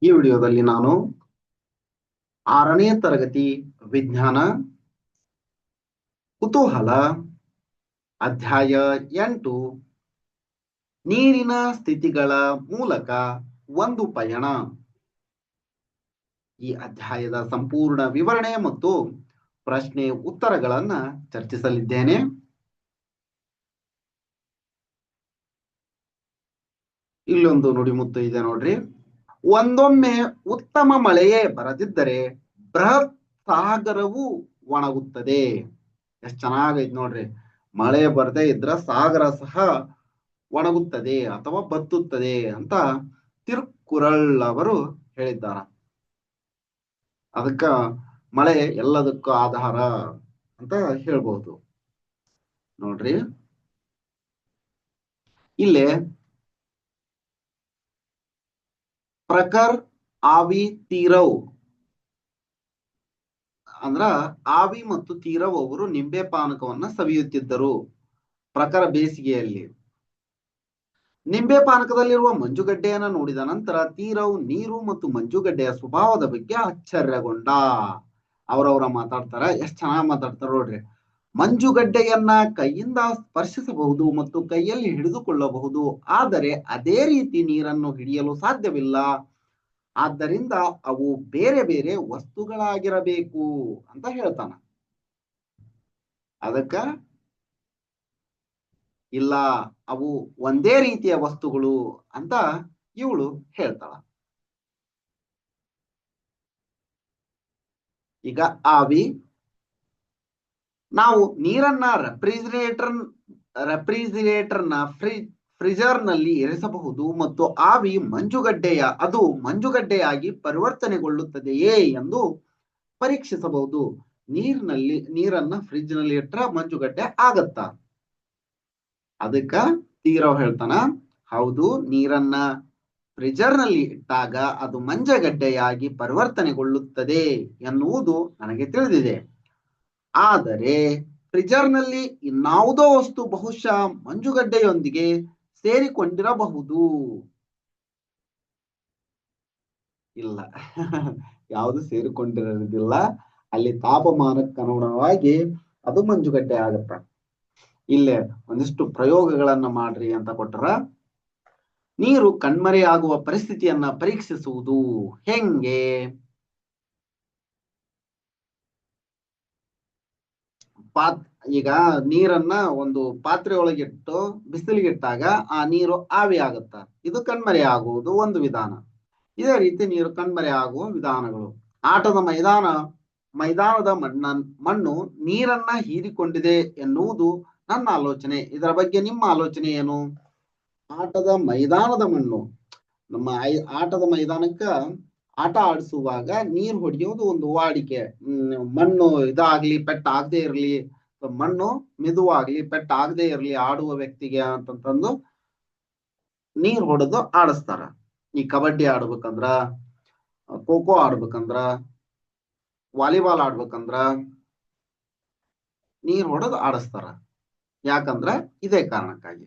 ಈ ವಿಡಿಯೋದಲ್ಲಿ ನಾನು 6ನೇ ತರಗತಿ ವಿಜ್ಞಾನ ಕುತೂಹಲ ಅಧ್ಯಾಯ 8 ನೀರಿನ ಸ್ಥಿತಿಗಳ ಮೂಲಕ ಒಂದು ಪಯಣ ಈ ಅಧ್ಯಾಯದ ಸಂಪೂರ್ಣ ವಿವರಣೆ ಮತ್ತು ಪ್ರಶ್ನೆ ಉತ್ತರಗಳನ್ನ ಚರ್ಚಿಸಲಿದ್ದೇನೆ. ಇಲ್ಲೊಂದು ನುಡಿಮುತ್ತು ಇದೆ ನೋಡ್ರಿ. ಒಂದೊಮ್ಮೆ ಉತ್ತಮ ಮಳೆಯೇ ಬರದಿದ್ದರೆ ಬೃಹತ್ ಸಾಗರವು ಒಣಗುತ್ತದೆ. ಎಷ್ಟ್ ಚೆನ್ನಾಗೈತ್ ನೋಡ್ರಿ. ಮಳೆ ಬರದೇ ಇದ್ರ ಸಾಗರ ಸಹ ಒಣಗುತ್ತದೆ ಅಥವಾ ಬತ್ತುತ್ತದೆ ಅಂತ ತಿರುಕ್ಕುರಳ್ ಅವರು ಹೇಳಿದ್ದಾರ. ಅದಕ್ಕ ಮಳೆ ಎಲ್ಲದಕ್ಕೂ ಆಧಾರ ಅಂತ ಹೇಳ್ಬಹುದು ನೋಡ್ರಿ. ಇಲ್ಲೇ ಪ್ರಖರ್ ಆವಿ ತೀರವ್ ಅಂದ್ರ ಆವಿ ಮತ್ತು ತೀರವ್ ಅವರು ನಿಂಬೆ ಪಾನಕವನ್ನ ಸವಿಯುತ್ತಿದ್ದರು ಪ್ರಖರ ಬೇಸಿಗೆಯಲ್ಲಿ. ನಿಂಬೆ ಪಾನಕದಲ್ಲಿರುವ ಮಂಜುಗಡ್ಡೆಯನ್ನ ನೋಡಿದ ನಂತರ ತೀರವ್ ನೀರು ಮತ್ತು ಮಂಜುಗಡ್ಡೆಯ ಸ್ವಭಾವದ ಬಗ್ಗೆ ಆಶ್ಚರ್ಯಗೊಂಡ. ಅವರವರ ಮಾತಾಡ್ತಾರ, ಎಷ್ಟ್ ಚೆನ್ನಾಗಿ ಮಾತಾಡ್ತಾರ ನೋಡ್ರಿ. ಮಂಜುಗಡ್ಡೆಯನ್ನ ಕೈಯಿಂದ ಸ್ಪರ್ಶಿಸಬಹುದು ಮತ್ತು ಕೈಯಲ್ಲಿ ಹಿಡಿದುಕೊಳ್ಳಬಹುದು, ಆದರೆ ಅದೇ ರೀತಿ ನೀರನ್ನು ಹಿಡಿಯಲು ಸಾಧ್ಯವಿಲ್ಲ. ಆದ್ದರಿಂದ ಅವು ಬೇರೆ ಬೇರೆ ವಸ್ತುಗಳಾಗಿರಬೇಕು ಅಂತ ಹೇಳ್ತಾನ. ಅದಕ್ಕ ಇಲ್ಲ, ಅವು ಒಂದೇ ರೀತಿಯ ವಸ್ತುಗಳು ಅಂತ ಇವಳು ಹೇಳ್ತಾಳ. ಈಗ ಆವಿ, ನಾವು ನೀರನ್ನ ರೆಫ್ರಿಜಿರೇಟರ್ನ ಫ್ರಿಜರ್ ನಲ್ಲಿ ಇರಿಸಬಹುದು ಮತ್ತು ಆವಿ ಅದು ಮಂಜುಗಡ್ಡೆಯಾಗಿ ಪರಿವರ್ತನೆಗೊಳ್ಳುತ್ತದೆಯೇ ಎಂದು ಪರೀಕ್ಷಿಸಬಹುದು. ನೀರನ್ನ ಫ್ರಿಜ್ ನಲ್ಲಿ ಇಟ್ರ ಮಂಜುಗಡ್ಡೆ ಆಗತ್ತ. ಅದಕ್ಕ ತೀರವ್ ಹೇಳ್ತಾನ, ಹೌದು, ನೀರನ್ನ ಫ್ರಿಜರ್ ನಲ್ಲಿ ಇಟ್ಟಾಗ ಅದು ಮಂಜುಗಡ್ಡೆಯಾಗಿ ಪರಿವರ್ತನೆಗೊಳ್ಳುತ್ತದೆ ಎನ್ನುವುದು ನನಗೆ ತಿಳಿದಿದೆ. ಆದರೆ ಫ್ರಿಜರ್ ನಲ್ಲಿ ಇನ್ನಾವುದೋ ವಸ್ತು ಬಹುಶಃ ಮಂಜುಗಡ್ಡೆಯೊಂದಿಗೆ ಸೇರಿಕೊಂಡಿರಬಹುದು. ಇಲ್ಲ, ಯಾವುದು ಸೇರಿಕೊಂಡಿರೋದಿಲ್ಲ. ಅಲ್ಲಿ ತಾಪಮಾನಕ್ಕೆ ಅನುಗುಣವಾಗಿ ಅದು ಮಂಜುಗಡ್ಡೆ ಆಗತ್ತ. ಇಲ್ಲೇ ಒಂದಿಷ್ಟು ಪ್ರಯೋಗಗಳನ್ನ ಮಾಡ್ರಿ ಅಂತ ಕೊಟ್ಟರ. ನೀರು ಕಣ್ಮರೆಯಾಗುವ ಪರಿಸ್ಥಿತಿಯನ್ನ ಪರೀಕ್ಷಿಸುವುದು ಹೆಂಗೆ? ಈಗ ನೀರನ್ನ ಒಂದು ಪಾತ್ರೆ ಒಳಗಿಟ್ಟು ಬಿಸಿಲಿಗಿಟ್ಟಾಗ ಆ ನೀರು ಆವಿ ಆಗುತ್ತ. ಇದು ಕಣ್ಮರೆ ಆಗುವುದು ಒಂದು ವಿಧಾನ. ಇದೇ ರೀತಿ ನೀರು ಕಣ್ಮರೆ ಆಗುವ ವಿಧಾನಗಳು. ಆಟದ ಮೈದಾನದ ಮಣ್ಣು ನೀರನ್ನ ಹೀರಿಕೊಂಡಿದೆ ಎನ್ನುವುದು ನನ್ನ ಆಲೋಚನೆ. ಇದರ ಬಗ್ಗೆ ನಿಮ್ಮ ಆಲೋಚನೆ ಏನು? ಆಟದ ಮೈದಾನದ ಮಣ್ಣು, ನಮ್ಮ ಆಟದ ಮೈದಾನಕ್ಕ ಆಟ ಆಡಿಸುವಾಗ ನೀರು ಹೊಡೆಯೋದು ಒಂದು ವಾಡಿಕೆ. ಮಣ್ಣು ಇದಾಗ್ಲಿ ಪೆಟ್ಟಾಗದೆ ಇರ್ಲಿ, ಮಣ್ಣು ಮೆದುವಾಗ್ಲಿ ಪೆಟ್ಟಾಗದೆ ಇರ್ಲಿ ಆಡುವ ವ್ಯಕ್ತಿಗೆ ಅಂತಂತಂದು ನೀರ್ ಹೊಡೆದು ಆಡಿಸ್ತಾರ. ಈ ಕಬಡ್ಡಿ ಆಡ್ಬೇಕಂದ್ರ, ಖೋ ಖೋ ಆಡ್ಬೇಕಂದ್ರ, ವಾಲಿಬಾಲ್ ಆಡ್ಬೇಕಂದ್ರ ನೀರ್ ಹೊಡೆದು ಆಡಿಸ್ತಾರ. ಯಾಕಂದ್ರ ಇದೇ ಕಾರಣಕ್ಕಾಗಿ.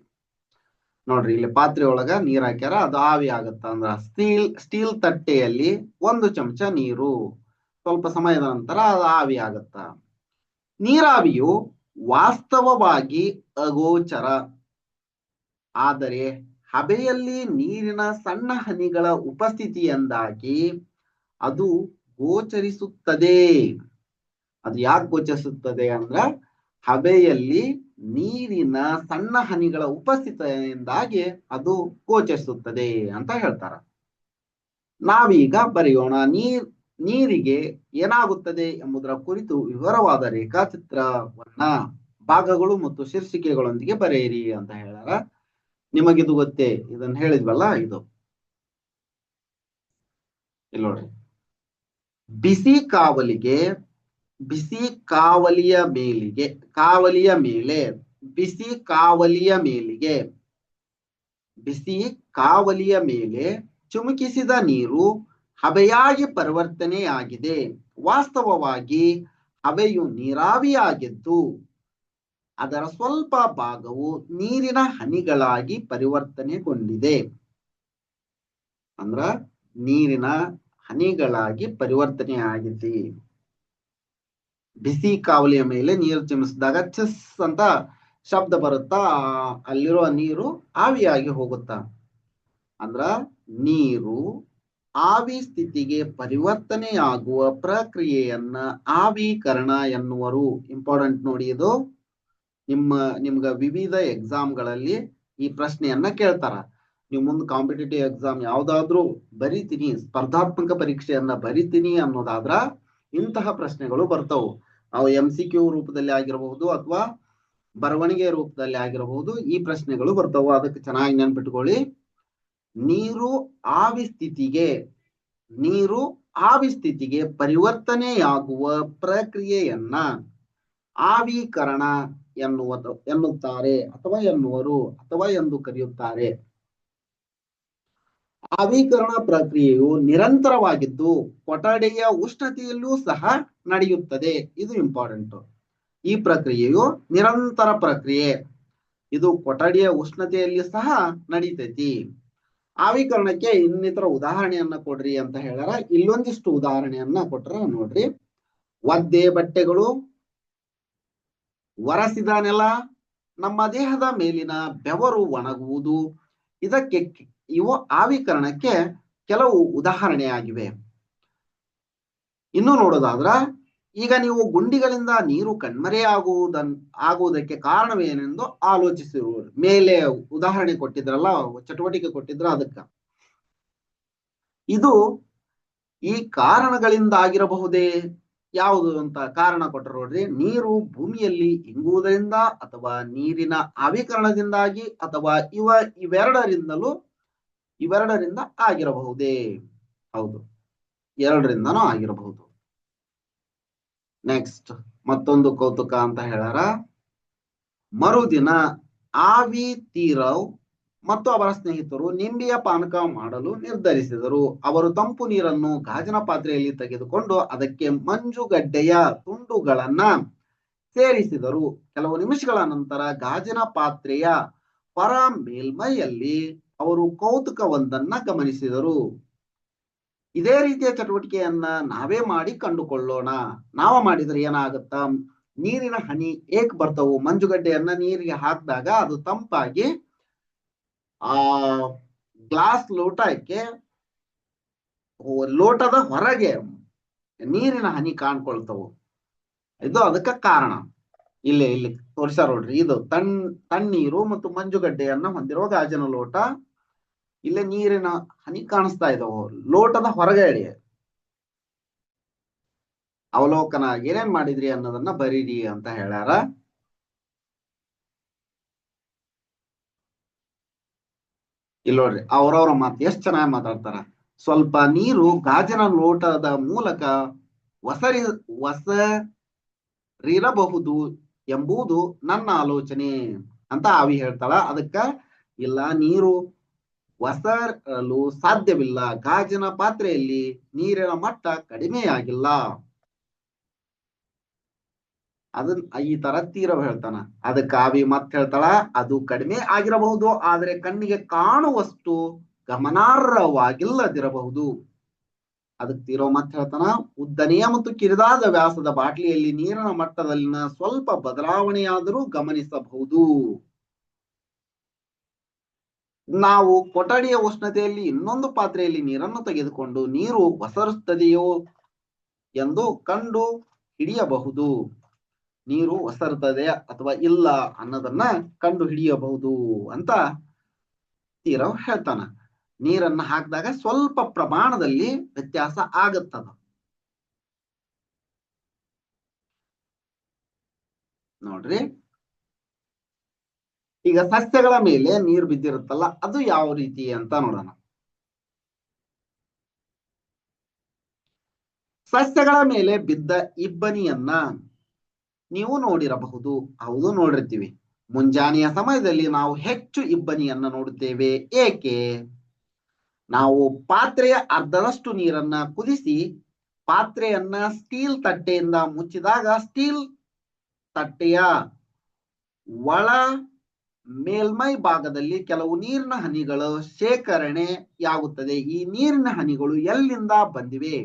ನೋಡ್ರಿ, ಇಲ್ಲಿ ಪಾತ್ರೆ ಒಳಗ ನೀರ್ ಹಾಕ್ಯಾರ, ಅದು ಆವಿ ಆಗತ್ತ. ಅಂದ್ರ ಸ್ಟೀಲ್ ತಟ್ಟೆಯಲ್ಲಿ 1 ಚಮಚ ನೀರು, ಸ್ವಲ್ಪ ಸಮಯದ ನಂತರ ಅದು ಆವಿ ಆಗತ್ತ. ನೀರಾವಿಯು ವಾಸ್ತವವಾಗಿ ಅಗೋಚರ, ಆದರೆ ಹಬೆಯಲ್ಲಿ ನೀರಿನ ಸಣ್ಣ ಹನಿಗಳ ಉಪಸ್ಥಿತಿಯಿಂದಾಗಿ ಅದು ಗೋಚರಿಸುತ್ತದೆ. ಅದು ಯಾಕೆ ಗೋಚರಿಸುತ್ತದೆ ಅಂದ್ರ, ಹಬೆಯಲ್ಲಿ ನೀರಿನ ಸಣ್ಣ ಹನಿಗಳ ಉಪಸ್ಥಿತಿಯಿಂದಾಗಿ ಅದು ಗೋಚರಿಸುತ್ತದೆ ಅಂತ ಹೇಳ್ತಾರ. ನಾವೀಗ ಬರೆಯೋಣ. ನೀರಿಗೆ ಏನಾಗುತ್ತದೆ ಎಂಬುದರ ಕುರಿತು ವಿವರವಾದ ರೇಖಾಚಿತ್ರವನ್ನ ಭಾಗಗಳು ಮತ್ತು ಶೀರ್ಷಿಕೆಗಳೊಂದಿಗೆ ಬರೆಯಿರಿ ಅಂತ ಹೇಳ್ಯಾರ. ನಿಮಗಿದು ಗೊತ್ತೇ, ಇದನ್ನ ಹೇಳಿದ್ವಲ್ಲ. ಇದು ಇಲ್ಲಿ ನೋಡ್ರಿ. ಬಿಸಿ ಕಾವಲಿಯ ಮೇಲೆ ಚುಮುಕಿಸಿದ ನೀರು ಹಬೆಯಾಗಿ ಪರಿವರ್ತನೆಯಾಗಿದೆ. ವಾಸ್ತವವಾಗಿ ಹಬೆಯು ನೀರಾವಿಯಾಗಿದ್ದು ಅದರ ಸ್ವಲ್ಪ ಭಾಗವು ನೀರಿನ ಹನಿಗಳಾಗಿ ಪರಿವರ್ತನೆಗೊಂಡಿದೆ. ಅಂದ್ರ ನೀರಿನ ಹನಿಗಳಾಗಿ ಪರಿವರ್ತನೆ ಆಗಿದೆ. ಬಿಸಿ ಕಾವಲಿಯ ಮೇಲೆ ನೀರು ಚಿಮ್ಮಿಸಿದಾಗ ಚಸ್ ಅಂತ ಶಬ್ದ ಬರುತ್ತಾ, ಅಲ್ಲಿರುವ ನೀರು ಆವಿಯಾಗಿ ಹೋಗುತ್ತಾ. ಅಂದ್ರ ನೀರು ಆವಿ ಸ್ಥಿತಿಗೆ ಪರಿವರ್ತನೆಯಾಗುವ ಪ್ರಕ್ರಿಯೆಯನ್ನ ಆವೀಕರಣ ಎನ್ನುವರು. ಇಂಪಾರ್ಟೆಂಟ್ ನೋಡಿ ಇದು. ನಿಮ್ಗ ವಿವಿಧ ಎಕ್ಸಾಮ್ಗಳಲ್ಲಿ ಈ ಪ್ರಶ್ನೆಯನ್ನ ಕೇಳ್ತಾರ. ನೀವು ಮುಂದೆ ಕಾಂಪಿಟೇಟಿವ್ ಎಕ್ಸಾಮ್ ಯಾವ್ದಾದ್ರು ಬರಿತೀನಿ, ಸ್ಪರ್ಧಾತ್ಮಕ ಪರೀಕ್ಷೆಯನ್ನ ಬರಿತೀನಿ ಅನ್ನೋದಾದ್ರ ಇಂತಹ ಪ್ರಶ್ನೆಗಳು ಬರ್ತವು. ಅವು MCQ ರೂಪದಲ್ಲಿ ಆಗಿರಬಹುದು ಅಥವಾ ಬರವಣಿಗೆ ರೂಪದಲ್ಲಿ ಆಗಿರಬಹುದು. ಈ ಪ್ರಶ್ನೆಗಳು ಬರ್ತವು. ಅದಕ್ಕೆ ಚೆನ್ನಾಗಿ ನೆನ್ಪಿಟ್ಕೊಳ್ಳಿ. ನೀರು ಆವಿ ಸ್ಥಿತಿಗೆ ಪರಿವರ್ತನೆಯಾಗುವ ಪ್ರಕ್ರಿಯೆಯನ್ನ ಆವೀಕರಣ ಎನ್ನುತ್ತಾರೆ ಅಥವಾ ಎನ್ನುವರು ಅಥವಾ ಎಂದು ಕರೆಯುತ್ತಾರೆ. ಆವೀಕರಣ ಪ್ರಕ್ರಿಯೆಯು ನಿರಂತರವಾಗಿದ್ದು ಕೊಠಡಿಯ ಉಷ್ಣತೆಯಲ್ಲೂ ಸಹ ನಡೆಯುತ್ತದೆ. ಇದು ಇಂಪಾರ್ಟೆಂಟ್. ಈ ಪ್ರಕ್ರಿಯೆಯು ನಿರಂತರ ಪ್ರಕ್ರಿಯೆ. ಇದು ಕೊಠಡಿಯ ಉಷ್ಣತೆಯಲ್ಲಿ ಸಹ ನಡೀತೈತಿ. ಆವೀಕರಣಕ್ಕೆ ಇನ್ನಿತರ ಉದಾಹರಣೆಯನ್ನ ಕೊಡ್ರಿ ಅಂತ ಹೇಳ್ಯಾರ. ಇಲ್ಲೊಂದಿಷ್ಟು ಉದಾಹರಣೆಯನ್ನ ಕೊಟ್ರ ನೋಡ್ರಿ. ಒದ್ದೆ ಬಟ್ಟೆಗಳು, ಒರೆಸಿದ ನೆಲ, ನಮ್ಮ ದೇಹದ ಮೇಲಿನ ಬೆವರು ಒಣಗುವುದು, ಇವು ಆವೀಕರಣಕ್ಕೆ ಕೆಲವು ಉದಾಹರಣೆಯಾಗಿವೆ. ಇನ್ನು ನೋಡೋದಾದ್ರ, ಈಗ ನೀವು ಗುಂಡಿಗಳಿಂದ ನೀರು ಕಣ್ಮರೆಯಾಗುವುದಕ್ಕೆ ಕಾರಣವೇನೆಂದು ಆಲೋಚಿಸಿರುವರು. ಮೇಲೆ ಉದಾಹರಣೆ ಕೊಟ್ಟಿದ್ರಲ್ಲ, ಚಟುವಟಿಕೆ ಕೊಟ್ಟಿದ್ರ, ಅದಕ್ಕ ಇದು ಈ ಕಾರಣಗಳಿಂದ ಆಗಿರಬಹುದೇ? ಯಾವುದು ಅಂತ ಕಾರಣ ಕೊಟ್ಟರು ನೋಡ್ರಿ. ನೀರು ಭೂಮಿಯಲ್ಲಿ ಇಂಗುವುದರಿಂದ ಅಥವಾ ನೀರಿನ ಆವೀಕರಣದಿಂದಾಗಿ ಅಥವಾ ಇವೆರಡರಿಂದ ಆಗಿರಬಹುದೇ? ಹೌದು, ಎರಡರಿಂದನೂ ಆಗಿರಬಹುದು. ನೆಕ್ಸ್ಟ್ ಮತ್ತೊಂದು ಕೌತುಕ ಅಂತ ಹೇಳ್ಯಾರ. ಮರುದಿನ ಆವಿ ತೀರವ್ ಮತ್ತು ಅವರ ಸ್ನೇಹಿತರು ನಿಂಬೆಯ ಪಾನಕ ಮಾಡಲು ನಿರ್ಧರಿಸಿದರು. ಅವರು ತಂಪು ನೀರನ್ನು ಗಾಜಿನ ಪಾತ್ರೆಯಲ್ಲಿ ತೆಗೆದುಕೊಂಡು ಅದಕ್ಕೆ ಮಂಜುಗಡ್ಡೆಯ ತುಂಡುಗಳನ್ನ ಸೇರಿಸಿದರು. ಕೆಲವು ನಿಮಿಷಗಳ ನಂತರ ಗಾಜಿನ ಪಾತ್ರೆಯ ಹೊರ ಮೇಲ್ಮೈಯಲ್ಲಿ ಅವರು ಕೌತುಕವೊಂದನ್ನ ಗಮನಿಸಿದರು. ಇದೇ ರೀತಿಯ ಚಟುವಟಿಕೆಯನ್ನ ನಾವೇ ಮಾಡಿ ಕಂಡುಕೊಳ್ಳೋಣ. ನಾವ ಮಾಡಿದ್ರೆ ಏನಾಗುತ್ತ? ನೀರಿನ ಹನಿ ಏಕ್ ಬರ್ತವು. ಮಂಜುಗಡ್ಡೆಯನ್ನ ನೀರಿಗೆ ಹಾಕಿದಾಗ ಅದು ತಂಪಾಗಿ ಗ್ಲಾಸ್ ಲೋಟಕ್ಕೆ, ಲೋಟದ ಹೊರಗೆ ನೀರಿನ ಹನಿ ಕಾಣ್ಕೊಳ್ತವು. ಇದು ಅದಕ್ಕೆ ಕಾರಣ. ಇಲ್ಲಿ ತೋರಿಸ್ಯಾರ ನೋಡ್ರಿ. ಇದು ತಣ್ಣೀರು ಮತ್ತು ಮಂಜುಗಡ್ಡೆಯನ್ನ ಹೊಂದಿರುವ ಗಾಜಿನ ಲೋಟ. ಇಲ್ಲೇ ನೀರಿನ ಹನಿ ಕಾಣಿಸ್ತಾ ಇದಾವು ಲೋಟದ ಹೊರಗಡೆ. ಅವಲೋಕನ ಏನೇನ್ ಮಾಡಿದ್ರಿ ಅನ್ನೋದನ್ನ ಬರೀರಿ ಅಂತ ಹೇಳ್ಯಾರ. ಇಲ್ಲಿ ನೋಡ್ರಿ, ಅವ್ರವ್ರ ಮಾತು ಎಷ್ಟ್ ಚೆನ್ನಾಗಿ ಮಾತಾಡ್ತಾರ. ಸ್ವಲ್ಪ ನೀರು ಗಾಜಿನ ಲೋಟದ ಮೂಲಕ ಒಸರಿರಬಹುದು ಎಂಬುದು ನನ್ನ ಆಲೋಚನೆ ಅಂತ ಆವಿ ಹೇಳ್ತಾಳ. ಅದಕ್ಕ ಇಲ್ಲ, ನೀರು ಒಸರಲು ಸಾಧ್ಯವಿಲ್ಲ. ಗಾಜಿನ ಪಾತ್ರೆಯಲ್ಲಿ ನೀರಿನ ಮಟ್ಟ ಕಡಿಮೆಯಾಗಿಲ್ಲ. ಅದನ್ನ ಈ ತರ ತೀರವ್ ಹೇಳ್ತಾನ. ಅದಕ್ಕೆ ಆವಿ ಮತ್ ಹೇಳ್ತಾಳ, ಅದು ಕಡಿಮೆ ಆಗಿರಬಹುದು, ಆದ್ರೆ ಕಣ್ಣಿಗೆ ಕಾಣುವಷ್ಟು ಗಮನಾರ್ಹವಾಗಿಲ್ಲದಿರಬಹುದು. ಅದಕ್ಕೆ ತೀರವ್ ಮತ್ ಹೇಳ್ತಾನ, ಉದ್ದನೆಯ ಮತ್ತು ಕಿರಿದಾದ ವ್ಯಾಸದ ಬಾಟ್ಲಿಯಲ್ಲಿ ನೀರಿನ ಮಟ್ಟದಲ್ಲಿನ ಸ್ವಲ್ಪ ಬದಲಾವಣೆಯಾದರೂ ಗಮನಿಸಬಹುದು. ನಾವು ಕೊಠಡಿಯ ಉಷ್ಣತೆಯಲ್ಲಿ ಇನ್ನೊಂದು ಪಾತ್ರೆಯಲ್ಲಿ ನೀರನ್ನು ತೆಗೆದುಕೊಂಡು ನೀರು ಒಸರುತ್ತದೆಯೋ ಎಂದು ಕಂಡು ಹಿಡಿಯಬಹುದು. ನೀರು ಒಸರುತ್ತದೆ ಅಥವಾ ಇಲ್ಲ ಅನ್ನೋದನ್ನ ಕಂಡು ಹಿಡಿಯಬಹುದು ಅಂತ ತೀರವ್ ಹೇಳ್ತಾನ. ನೀರನ್ನ ಹಾಕಿದಾಗ ಸ್ವಲ್ಪ ಪ್ರಮಾಣದಲ್ಲಿ ವ್ಯತ್ಯಾಸ ಆಗುತ್ತದ. ನೋಡ್ರಿ, ಈಗ ಸಸ್ಯಗಳ ಮೇಲೆ ನೀರು ಬಿದ್ದಿರುತ್ತಲ್ಲ, ಅದು ಯಾವ ರೀತಿ ಅಂತ ನೋಡೋಣ. ಸಸ್ಯಗಳ ಮೇಲೆ ಬಿದ್ದ ಇಬ್ಬನಿಯನ್ನ ನೀವು ನೋಡಿರಬಹುದು. ಹೌದು, ನೋಡಿರ್ತೀವಿ. ಮುಂಜಾನೆಯ ಸಮಯದಲ್ಲಿ ನಾವು ಹೆಚ್ಚು ಇಬ್ಬನಿಯನ್ನ ನೋಡುತ್ತೇವೆ. ಏಕೆ? ನಾವು ಪಾತ್ರೆಯ ಅರ್ಧದಷ್ಟು ನೀರನ್ನ ಕುದಿಸಿ ಪಾತ್ರೆಯನ್ನ ಸ್ಟೀಲ್ ತಟ್ಟೆಯಿಂದ ಮುಚ್ಚಿದಾಗ ಸ್ಟೀಲ್ ತಟ್ಟೆಯ ಒಳ ಮೇಲ್ಮೈ ಭಾಗದಲ್ಲಿ ಕೆಲವು ನೀರಿನ ಹನಿಗಳು ಶೇಖರಣೆಯಾಗುತ್ತದೆ. ಈ ನೀರಿನ ಹನಿಗಳು ಎಲ್ಲಿಂದ ಬಂದಿವೆ?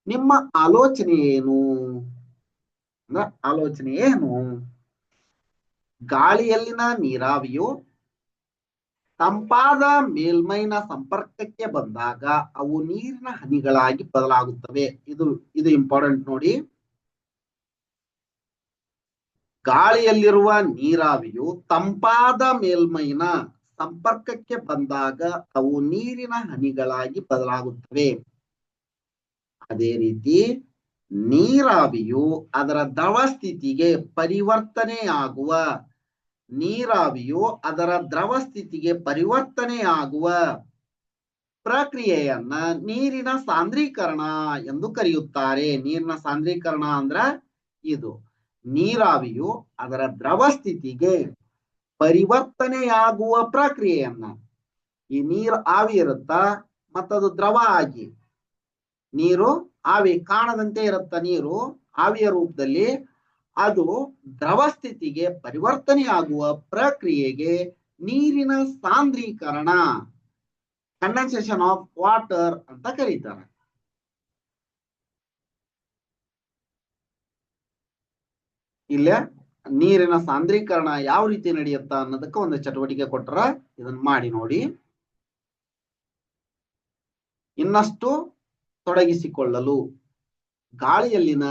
ನಿಮ್ಮ ಆಲೋಚನೆ ಏನು? ಆಲೋಚನೆ ಏನು? ಗಾಳಿಯಲ್ಲಿನ ನೀರಾವಿಯು ತಂಪಾದ ಮೇಲ್ಮೈನ ಸಂಪರ್ಕಕ್ಕೆ ಬಂದಾಗ ಅವು ನೀರಿನ ಹನಿಗಳಾಗಿ ಬದಲಾಗುತ್ತವೆ. ಇದು ಇಂಪಾರ್ಟೆಂಟ್ ನೋಡಿ. ಗಾಳಿಯಲ್ಲಿರುವ ನೀರಾವಿಯು ತಂಪಾದ ಮೇಲ್ಮೈನ ಸಂಪರ್ಕಕ್ಕೆ ಬಂದಾಗ ಅವು ನೀರಿನ ಹನಿಗಳಾಗಿ ಬದಲಾಗುತ್ತವೆ. ಅದೇ ರೀತಿ ನೀರಾವಿಯು ಅದರ ದ್ರವ ಸ್ಥಿತಿಗೆ ಪರಿವರ್ತನೆಯಾಗುವ ಪ್ರಕ್ರಿಯೆಯನ್ನ ನೀರಿನ ಸಾಂದ್ರೀಕರಣ ಎಂದು ಕರೆಯುತ್ತಾರೆ. ನೀರಿನ ಸಾಂದ್ರೀಕರಣ ಅಂದ್ರ ಇದು. ನೀರಾವಿಯು ಅದರ ದ್ರವ ಸ್ಥಿತಿಗೆ ಪರಿವರ್ತನೆಯಾಗುವ ಪ್ರಕ್ರಿಯೆಯನ್ನ, ಈ ನೀರು ಆವಿ ಇರುತ್ತಾ ಮತ್ತದು ದ್ರವ ಆಗಿ, ನೀರು ಆವಿ ಕಾಣದಂತೆ ಇರುತ್ತ, ನೀರು ಆವಿಯ ರೂಪದಲ್ಲಿ, ಅದು ದ್ರವ ಸ್ಥಿತಿಗೆ ಪರಿವರ್ತನೆಯಾಗುವ ಪ್ರಕ್ರಿಯೆಗೆ ನೀರಿನ ಸಾಂದ್ರೀಕರಣ, ಕಂಡೆನ್ಸೇಷನ್ ಆಫ್ ವಾಟರ್ ಅಂತ ಕರೀತಾರೆ. ಇಲ್ಲೇ ನೀರಿನ ಸಾಂದ್ರೀಕರಣ ಯಾವ ರೀತಿ ನಡೆಯುತ್ತಾ ಅನ್ನೋದಕ್ಕೆ ಒಂದು ಚಟುವಟಿಕೆ ಕೊಟ್ಟರ, ಇದನ್ನ ಮಾಡಿ ನೋಡಿ. ಇನ್ನಷ್ಟು ತೊಡಗಿಸಿಕೊಳ್ಳಲು ಗಾಳಿಯಲ್ಲಿನ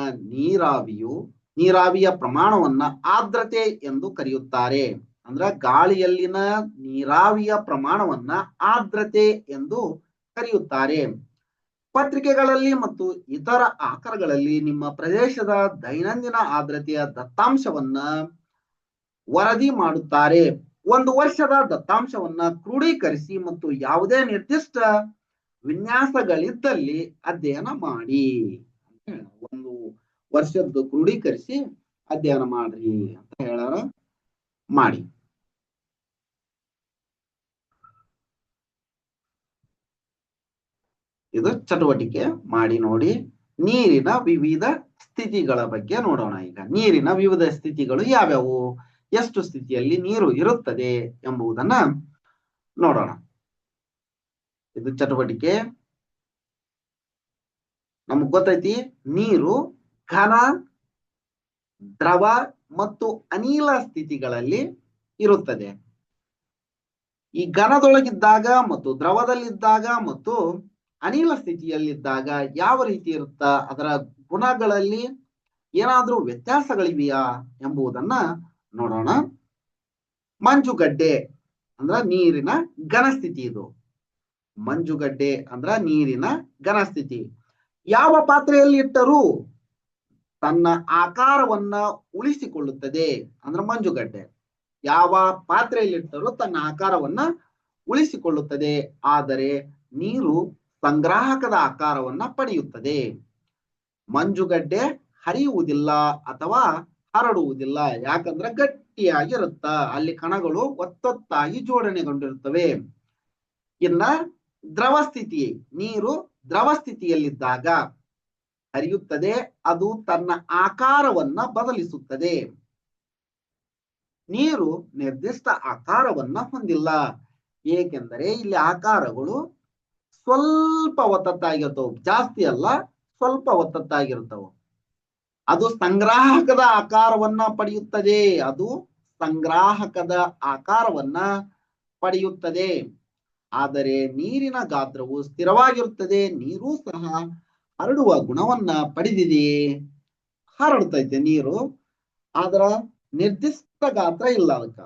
ನೀರಾವಿಯ ಪ್ರಮಾಣವನ್ನ ಆರ್ದ್ರತೆ ಎಂದು ಕರೆಯುತ್ತಾರೆ. ಅಂದ್ರ ಗಾಳಿಯಲ್ಲಿನ ನೀರಾವಿಯ ಪ್ರಮಾಣವನ್ನ ಆರ್ದ್ರತೆ ಎಂದು ಕರೆಯುತ್ತಾರೆ. ಪತ್ರಿಕೆಗಳಲ್ಲಿ ಮತ್ತು ಇತರ ಆಕರಗಳಲ್ಲಿ ನಿಮ್ಮ ಪ್ರದೇಶದ ದೈನಂದಿನ ಆರ್ದ್ರತೆಯ ದತ್ತಾಂಶವನ್ನ ವರದಿ ಮಾಡುತ್ತಾರೆ. ಒಂದು ವರ್ಷದ ದತ್ತಾಂಶವನ್ನ ಕ್ರೋಢೀಕರಿಸಿ ಮತ್ತು ಯಾವುದೇ ನಿರ್ದಿಷ್ಟ ವಿನ್ಯಾಸಗಳಿದ್ದಲ್ಲಿ ಅಧ್ಯಯನ ಮಾಡಿ. ಒಂದು ವರ್ಷದ್ದು ಕ್ರೋಢೀಕರಿಸಿ ಅಧ್ಯಯನ ಮಾಡ್ರಿ ಅಂತ ಹೇಳಾರ. ಮಾಡಿ. ಇದು ಚಟುವಟಿಕೆ ಮಾಡಿ ನೋಡಿ. ನೀರಿನ ವಿವಿಧ ಸ್ಥಿತಿಗಳ ಬಗ್ಗೆ ನೋಡೋಣ. ಈಗ ನೀರಿನ ವಿವಿಧ ಸ್ಥಿತಿಗಳು ಯಾವ್ಯಾವು, ಎಷ್ಟು ಸ್ಥಿತಿಯಲ್ಲಿ ನೀರು ಇರುತ್ತದೆ ಎಂಬುದನ್ನ ನೋಡೋಣ. ಇದು ಚಟುವಟಿಕೆ. ನಮಗ್ ಗೊತ್ತೈತಿ ನೀರು ಘನ, ದ್ರವ ಮತ್ತು ಅನಿಲ ಸ್ಥಿತಿಗಳಲ್ಲಿ ಇರುತ್ತದೆ. ಈ ಘನದೊಳಗಿದ್ದಾಗ ಮತ್ತು ದ್ರವದಲ್ಲಿದ್ದಾಗ ಮತ್ತು ಅನಿಲ ಸ್ಥಿತಿಯಲ್ಲಿದ್ದಾಗ ಯಾವ ರೀತಿ ಇರುತ್ತಾ, ಅದರ ಗುಣಗಳಲ್ಲಿ ಏನಾದ್ರೂ ವ್ಯತ್ಯಾಸಗಳಿವೆಯಾ ಎಂಬುದನ್ನ ನೋಡೋಣ. ಮಂಜುಗಡ್ಡೆ ಅಂದ್ರ ನೀರಿನ ಘನಸ್ಥಿತಿ. ಇದು ಮಂಜುಗಡ್ಡೆ ಅಂದ್ರ ನೀರಿನ ಘನಸ್ಥಿತಿ. ಯಾವ ಪಾತ್ರೆಯಲ್ಲಿ ಇಟ್ಟರೂ ತನ್ನ ಆಕಾರವನ್ನ ಉಳಿಸಿಕೊಳ್ಳುತ್ತದೆ. ಅಂದ್ರೆ ಮಂಜುಗಡ್ಡೆ ಯಾವ ಪಾತ್ರೆಯಲ್ಲಿ ಇಟ್ಟರೂ ತನ್ನ ಆಕಾರವನ್ನ ಉಳಿಸಿಕೊಳ್ಳುತ್ತದೆ, ಆದರೆ ನೀರು ಸಂಗ್ರಾಹಕದ ಆಕಾರವನ್ನ ಪಡೆಯುತ್ತದೆ. ಮಂಜುಗಡ್ಡೆ ಹರಿಯುವುದಿಲ್ಲ ಅಥವಾ ಹರಡುವುದಿಲ್ಲ, ಯಾಕಂದ್ರೆ ಗಟ್ಟಿಯಾಗಿರುತ್ತ, ಅಲ್ಲಿ ಕಣಗಳು ಒತ್ತೊತ್ತಾಗಿ ಜೋಡಣೆಗೊಂಡಿರುತ್ತವೆ. ಇನ್ನ ದ್ರವ ಸ್ಥಿತಿ, ನೀರು ದ್ರವ ಸ್ಥಿತಿಯಲ್ಲಿದ್ದಾಗ ಹರಿಯುತ್ತದೆ, ಅದು ತನ್ನ ಆಕಾರವನ್ನ ಬದಲಿಸುತ್ತದೆ. ನೀರು ನಿರ್ದಿಷ್ಟ ಆಕಾರವನ್ನ ಹೊಂದಿಲ್ಲ, ಏಕೆಂದರೆ ಇಲ್ಲಿ ಆಕಾರಗಳು ಸ್ವಲ್ಪ ಒತ್ತತ್ತಾಗಿರ್ತವು, ಜಾಸ್ತಿ ಅಲ್ಲ, ಸ್ವಲ್ಪ ಒತ್ತತ್ತಾಗಿರ್ತವು. ಅದು ಸಂಗ್ರಾಹಕದ ಆಕಾರವನ್ನ ಪಡೆಯುತ್ತದೆ. ಅದು ಸಂಗ್ರಾಹಕದ ಆಕಾರವನ್ನ ಪಡೆಯುತ್ತದೆ. ಆದರೆ ನೀರಿನ ಗಾತ್ರವು ಸ್ಥಿರವಾಗಿರುತ್ತದೆ. ನೀರು ಸಹ ಹರಡುವ ಗುಣವನ್ನ ಪಡೆದಿದೆಯೇ? ಹರಡ್ತೈತೆ ನೀರು, ಆದ್ರ ನಿರ್ದಿಷ್ಟ ಗಾತ್ರ ಇಲ್ಲ ಅದಕ್ಕ.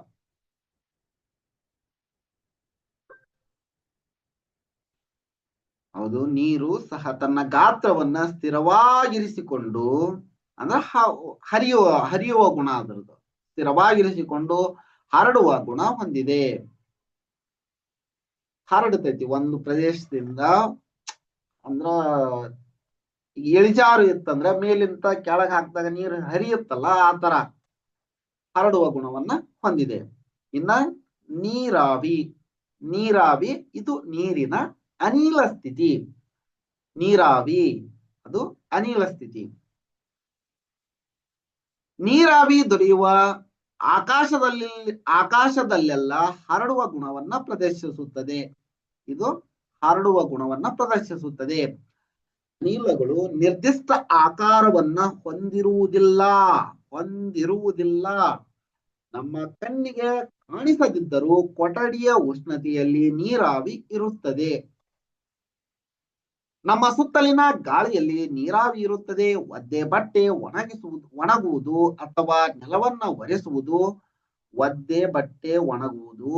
ಹೌದು, ನೀರು ಸಹ ತನ್ನ ಗಾತ್ರವನ್ನ ಸ್ಥಿರವಾಗಿರಿಸಿಕೊಂಡು, ಅಂದ್ರ ಹರಿಯುವ ಗುಣ ಅದರದ್ದು, ಸ್ಥಿರವಾಗಿರಿಸಿಕೊಂಡು ಹರಡುವ ಗುಣ ಹೊಂದಿದೆ. ಹರಡ್ತೈತಿ ಒಂದು ಪ್ರದೇಶದಿಂದ. ಅಂದ್ರ ಇಳಿಜಾರು ಇತ್ತಂದ್ರ ಮೇಲಿಂದ ಕೆಳಗೆ ಹಾಕಿದಾಗ ನೀರು ಹರಿಯುತ್ತಲ್ಲ, ಆ ತರ ಹರಡುವ ಗುಣವನ್ನ ಹೊಂದಿದೆ. ಇನ್ನ ನೀರಾವಿ ಇದು ನೀರಿನ ಅನಿಲ ಸ್ಥಿತಿ. ನೀರಾವಿ ಅದು ಅನಿಲ ಸ್ಥಿತಿ. ನೀರಾವಿ ದೊರೆಯುವ ಆಕಾಶದಲ್ಲಿ ಆಕಾಶದಲ್ಲೆಲ್ಲ ಹರಡುವ ಗುಣವನ್ನ ಪ್ರದರ್ಶಿಸುತ್ತದೆ. ಇದು ಹರಡುವ ಗುಣವನ್ನ ಪ್ರದರ್ಶಿಸುತ್ತದೆ. ಅನಿಲಗಳು ನಿರ್ದಿಷ್ಟ ಆಕಾರವನ್ನ ಹೊಂದಿರುವುದಿಲ್ಲ. ನಮ್ಮ ಕಣ್ಣಿಗೆ ಕಾಣಿಸದಿದ್ದರೂ ಕೊಠಡಿಯ ಉಷ್ಣತೆಯಲ್ಲಿ ನೀರಾವಿ ಇರುತ್ತದೆ. ನಮ್ಮ ಸುತ್ತಲಿನ ಗಾಳಿಯಲ್ಲಿ ನೀರಾವಿ ಇರುತ್ತದೆ. ಒದ್ದೆ ಬಟ್ಟೆ ಒಣಗುವುದು ಅಥವಾ ನೆಲವನ್ನ ಒರೆಸುವುದು, ಒದ್ದೆ ಬಟ್ಟೆ ಒಣಗುವುದು,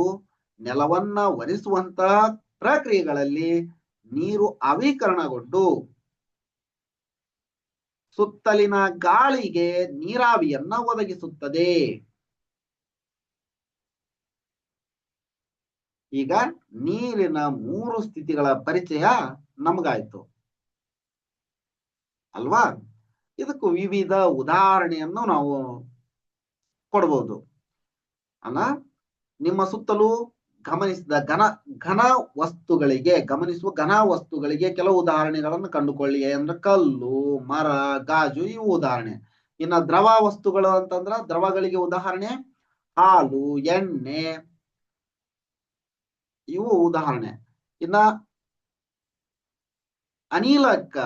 ನೆಲವನ್ನ ಒರೆಸುವಂತಹ ಪ್ರಕ್ರಿಯೆಗಳಲ್ಲಿ ನೀರು ಆವಿಕರಣಗೊಂಡು ಸುತ್ತಲಿನ ಗಾಳಿಗೆ ನೀರಾವಿಯನ್ನ ಒದಗಿಸುತ್ತದೆ. ಈಗ ನೀರಿನ 3 ಸ್ಥಿತಿಗಳ ಪರಿಚಯ ನಮಗಾಯ್ತು ಅಲ್ವಾ? ಇದಕ್ಕೂ ವಿವಿಧ ಉದಾಹರಣೆಯನ್ನು ನಾವು ಕೊಡಬಹುದು ಅಲ್ಲ. ನಿಮ್ಮ ಸುತ್ತಲೂ ಗಮನಿಸುವ ಘನ ವಸ್ತುಗಳಿಗೆ ಕೆಲವು ಉದಾಹರಣೆಗಳನ್ನು ಕಂಡುಕೊಳ್ಳಿ. ಅಂದ್ರೆ ಕಲ್ಲು, ಮರ, ಗಾಜು, ಇವು ಉದಾಹರಣೆ. ಇನ್ನ ದ್ರವ ವಸ್ತುಗಳು ಅಂತಂದ್ರ ದ್ರವಗಳಿಗೆ ಉದಾಹರಣೆ ಹಾಲು, ಎಣ್ಣೆ, ಇವು ಉದಾಹರಣೆ. ಇನ್ನ ಅನಿಲಕ್ಕ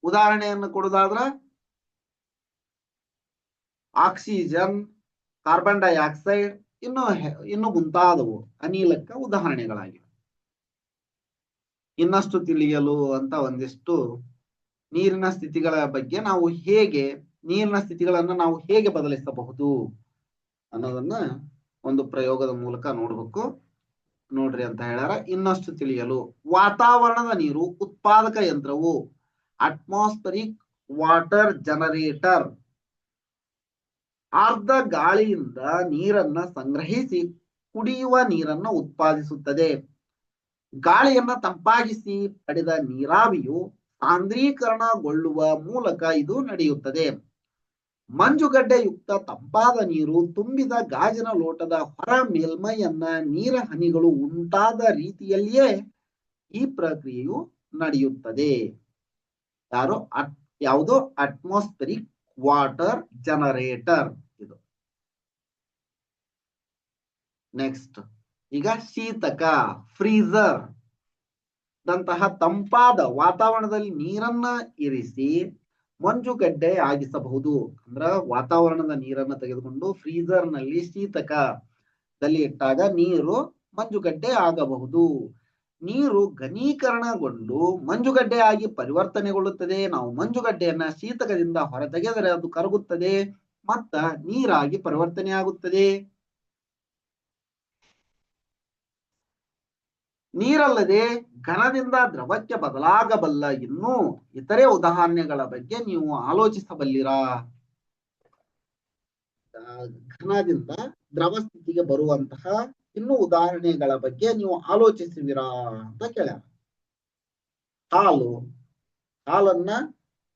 ಉದಾಹರಣೆಯನ್ನು ಕೊಡುವುದಾದ್ರ ಆಕ್ಸಿಜನ್, ಕಾರ್ಬನ್ ಡೈಆಕ್ಸೈಡ್, ಇನ್ನು ಮುಂತಾದವು ಅನಿಲಕ್ಕ ಉದಾಹರಣೆಗಳಾಗಿವೆ. ಇನ್ನಷ್ಟು ತಿಳಿಯಲು ಅಂತ ಒಂದಿಷ್ಟು ನೀರಿನ ಸ್ಥಿತಿಗಳನ್ನ ನಾವು ಹೇಗೆ ಬದಲಿಸಬಹುದು ಅನ್ನೋದನ್ನ ಒಂದು ಪ್ರಯೋಗದ ಮೂಲಕ ನೋಡ್ರಿ ಅಂತ ಹೇಳ್ಯಾರ. ಇನ್ನಷ್ಟು ತಿಳಿಯಲು ವಾತಾವರಣದ ನೀರು ಉತ್ಪಾದಕ ಯಂತ್ರವು ಅಟ್ಮಾಸ್ಫರಿಕ್ ವಾಟರ್ ಜನರೇಟರ್ ಅರ್ಧ ಗಾಳಿಯಿಂದ ನೀರನ್ನ ಸಂಗ್ರಹಿಸಿ ಕುಡಿಯುವ ನೀರನ್ನ ಉತ್ಪಾದಿಸುತ್ತದೆ. ಗಾಳಿಯನ್ನ ತಂಪಾಗಿಸಿ ಪಡೆದ ನೀರಾವಿಯು ಸಾಂದ್ರೀಕರಣಗೊಳ್ಳುವ ಮೂಲಕ ಇದು ನಡೆಯುತ್ತದೆ. ಮಂಜುಗಡ್ಡೆಯುಕ್ತ ತಂಪಾದ ನೀರು ತುಂಬಿದ ಗಾಜಿನ ಲೋಟದ ಹೊರ ಮೇಲ್ಮೈಯನ್ನ ನೀರ ಹನಿಗಳು ಉಂಟಾದ ರೀತಿಯಲ್ಲಿಯೇ ಈ ಪ್ರಕ್ರಿಯೆಯು ನಡೆಯುತ್ತದೆ. ಯಾವುದು? Atmospheric water generator. ಇದು ನೆಕ್ಸ್ಟ್. ಈಗ ಶೀತಕ, ಫ್ರೀಜರ್ ದಂತಹ ತಂಪಾದ ವಾತಾವರಣದಲ್ಲಿ ನೀರನ್ನ ಇರಿಸಿ ಮಂಜುಗಡ್ಡೆ ಆಗಿಸಬಹುದು. ಅಂದ್ರ ವಾತಾವರಣದ ನೀರನ್ನ ತೆಗೆದುಕೊಂಡು ಫ್ರೀಜರ್ ನಲ್ಲಿ ಶೀತಕದಲ್ಲಿ ಇಟ್ಟಾಗ ನೀರು ಮಂಜುಗಡ್ಡೆ ಆಗಬಹುದು. ನೀರು ಘನೀಕರಣಗೊಂಡು ಮಂಜುಗಡ್ಡೆ ಆಗಿ ಪರಿವರ್ತನೆಗೊಳ್ಳುತ್ತದೆ. ನಾವು ಮಂಜುಗಡ್ಡೆಯನ್ನ ಶೀತಕದಿಂದ ಹೊರತೆಗೆದರೆ ಅದು ಕರಗುತ್ತದೆ ಮತ್ತ ನೀರಾಗಿ ಪರಿವರ್ತನೆ ಆಗುತ್ತದೆ. ನೀರಲ್ಲದೆ ಘನದಿಂದ ದ್ರವಕ್ಕೆ ಬದಲಾಗಬಲ್ಲ ಇನ್ನೂ ಇತರೆ ಉದಾಹರಣೆಗಳ ಬಗ್ಗೆ ನೀವು ಆಲೋಚಿಸಬಲ್ಲಿರಾ? ಘನದಿಂದ ದ್ರವ ಸ್ಥಿತಿಗೆ ಬರುವಂತಹ ಇನ್ನೂ ಉದಾಹರಣೆಗಳ ಬಗ್ಗೆ ನೀವು ಆಲೋಚಿಸುವಿರಾ ಅಂತ ಕೇಳ್ಯಾರ. ಹಾಲನ್ನ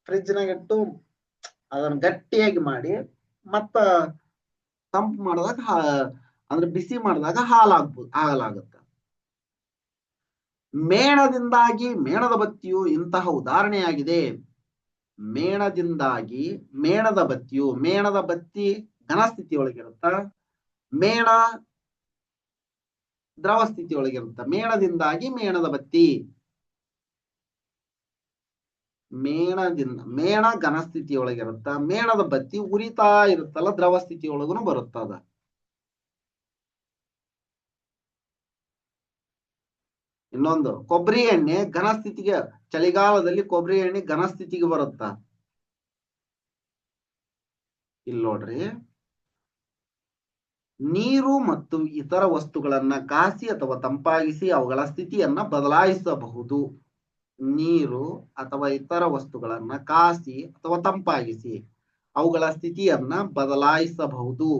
ಫ್ರಿಜ್ನಾಗಿಟ್ಟು ಅದನ್ನ ಗಟ್ಟಿಯಾಗಿ ಮಾಡಿ ಮತ್ತ ತಂಪು ಮಾಡಿದಾಗ ಅಂದ್ರೆ ಬಿಸಿ ಮಾಡಿದಾಗ ಹಾಲಾಗುತ್ತೆ. ಮೇಣದಿಂದಾಗಿ ಮೇಣದ ಬತ್ತಿಯು ಇಂತಹ ಉದಾಹರಣೆಯಾಗಿದೆ. ಮೇಣದ ಬತ್ತಿ ಘನ ಸ್ಥಿತಿಯೊಳಗಿರುತ್ತ, ಮೇಣ ದ್ರವ ಸ್ಥಿತಿಯೊಳಗಿರುತ್ತ. ಮೇಣದಿಂದಾಗಿ ಮೇಣದ ಬತ್ತಿ, ಮೇಣ ಘನ ಸ್ಥಿತಿಯೊಳಗಿರುತ್ತ, ಮೇಣದ ಬತ್ತಿ ಉರಿತಾ ಇರುತ್ತಲ್ಲ ದ್ರವ ಸ್ಥಿತಿಯೊಳಗೂ ಬರುತ್ತದ. ಇನ್ನೊಂದು ಕೊಬ್ಬರಿ ಎಣ್ಣೆ ಘನ ಸ್ಥಿತಿಗೆ, ಚಳಿಗಾಲದಲ್ಲಿ ಕೊಬ್ಬರಿ ಎಣ್ಣೆ ಘನ ಸ್ಥಿತಿಗೆ ಬರುತ್ತ. ಇಲ್ಲಿ ನೋಡ್ರಿ, ನೀರು ಮತ್ತು ಇತರ ವಸ್ತುಗಳನ್ನ ಕಾಸಿ ಅಥವಾ ತಂಪಾಗಿಸಿ ಅವುಗಳ ಸ್ಥಿತಿಯನ್ನ ಬದಲಾಯಿಸಬಹುದು. ನೀರು ಅಥವಾ ಇತರ ವಸ್ತುಗಳನ್ನ ಕಾಸಿ ಅಥವಾ ತಂಪಾಗಿಸಿ ಅವುಗಳ ಸ್ಥಿತಿಯನ್ನ ಬದಲಾಯಿಸಬಹುದು.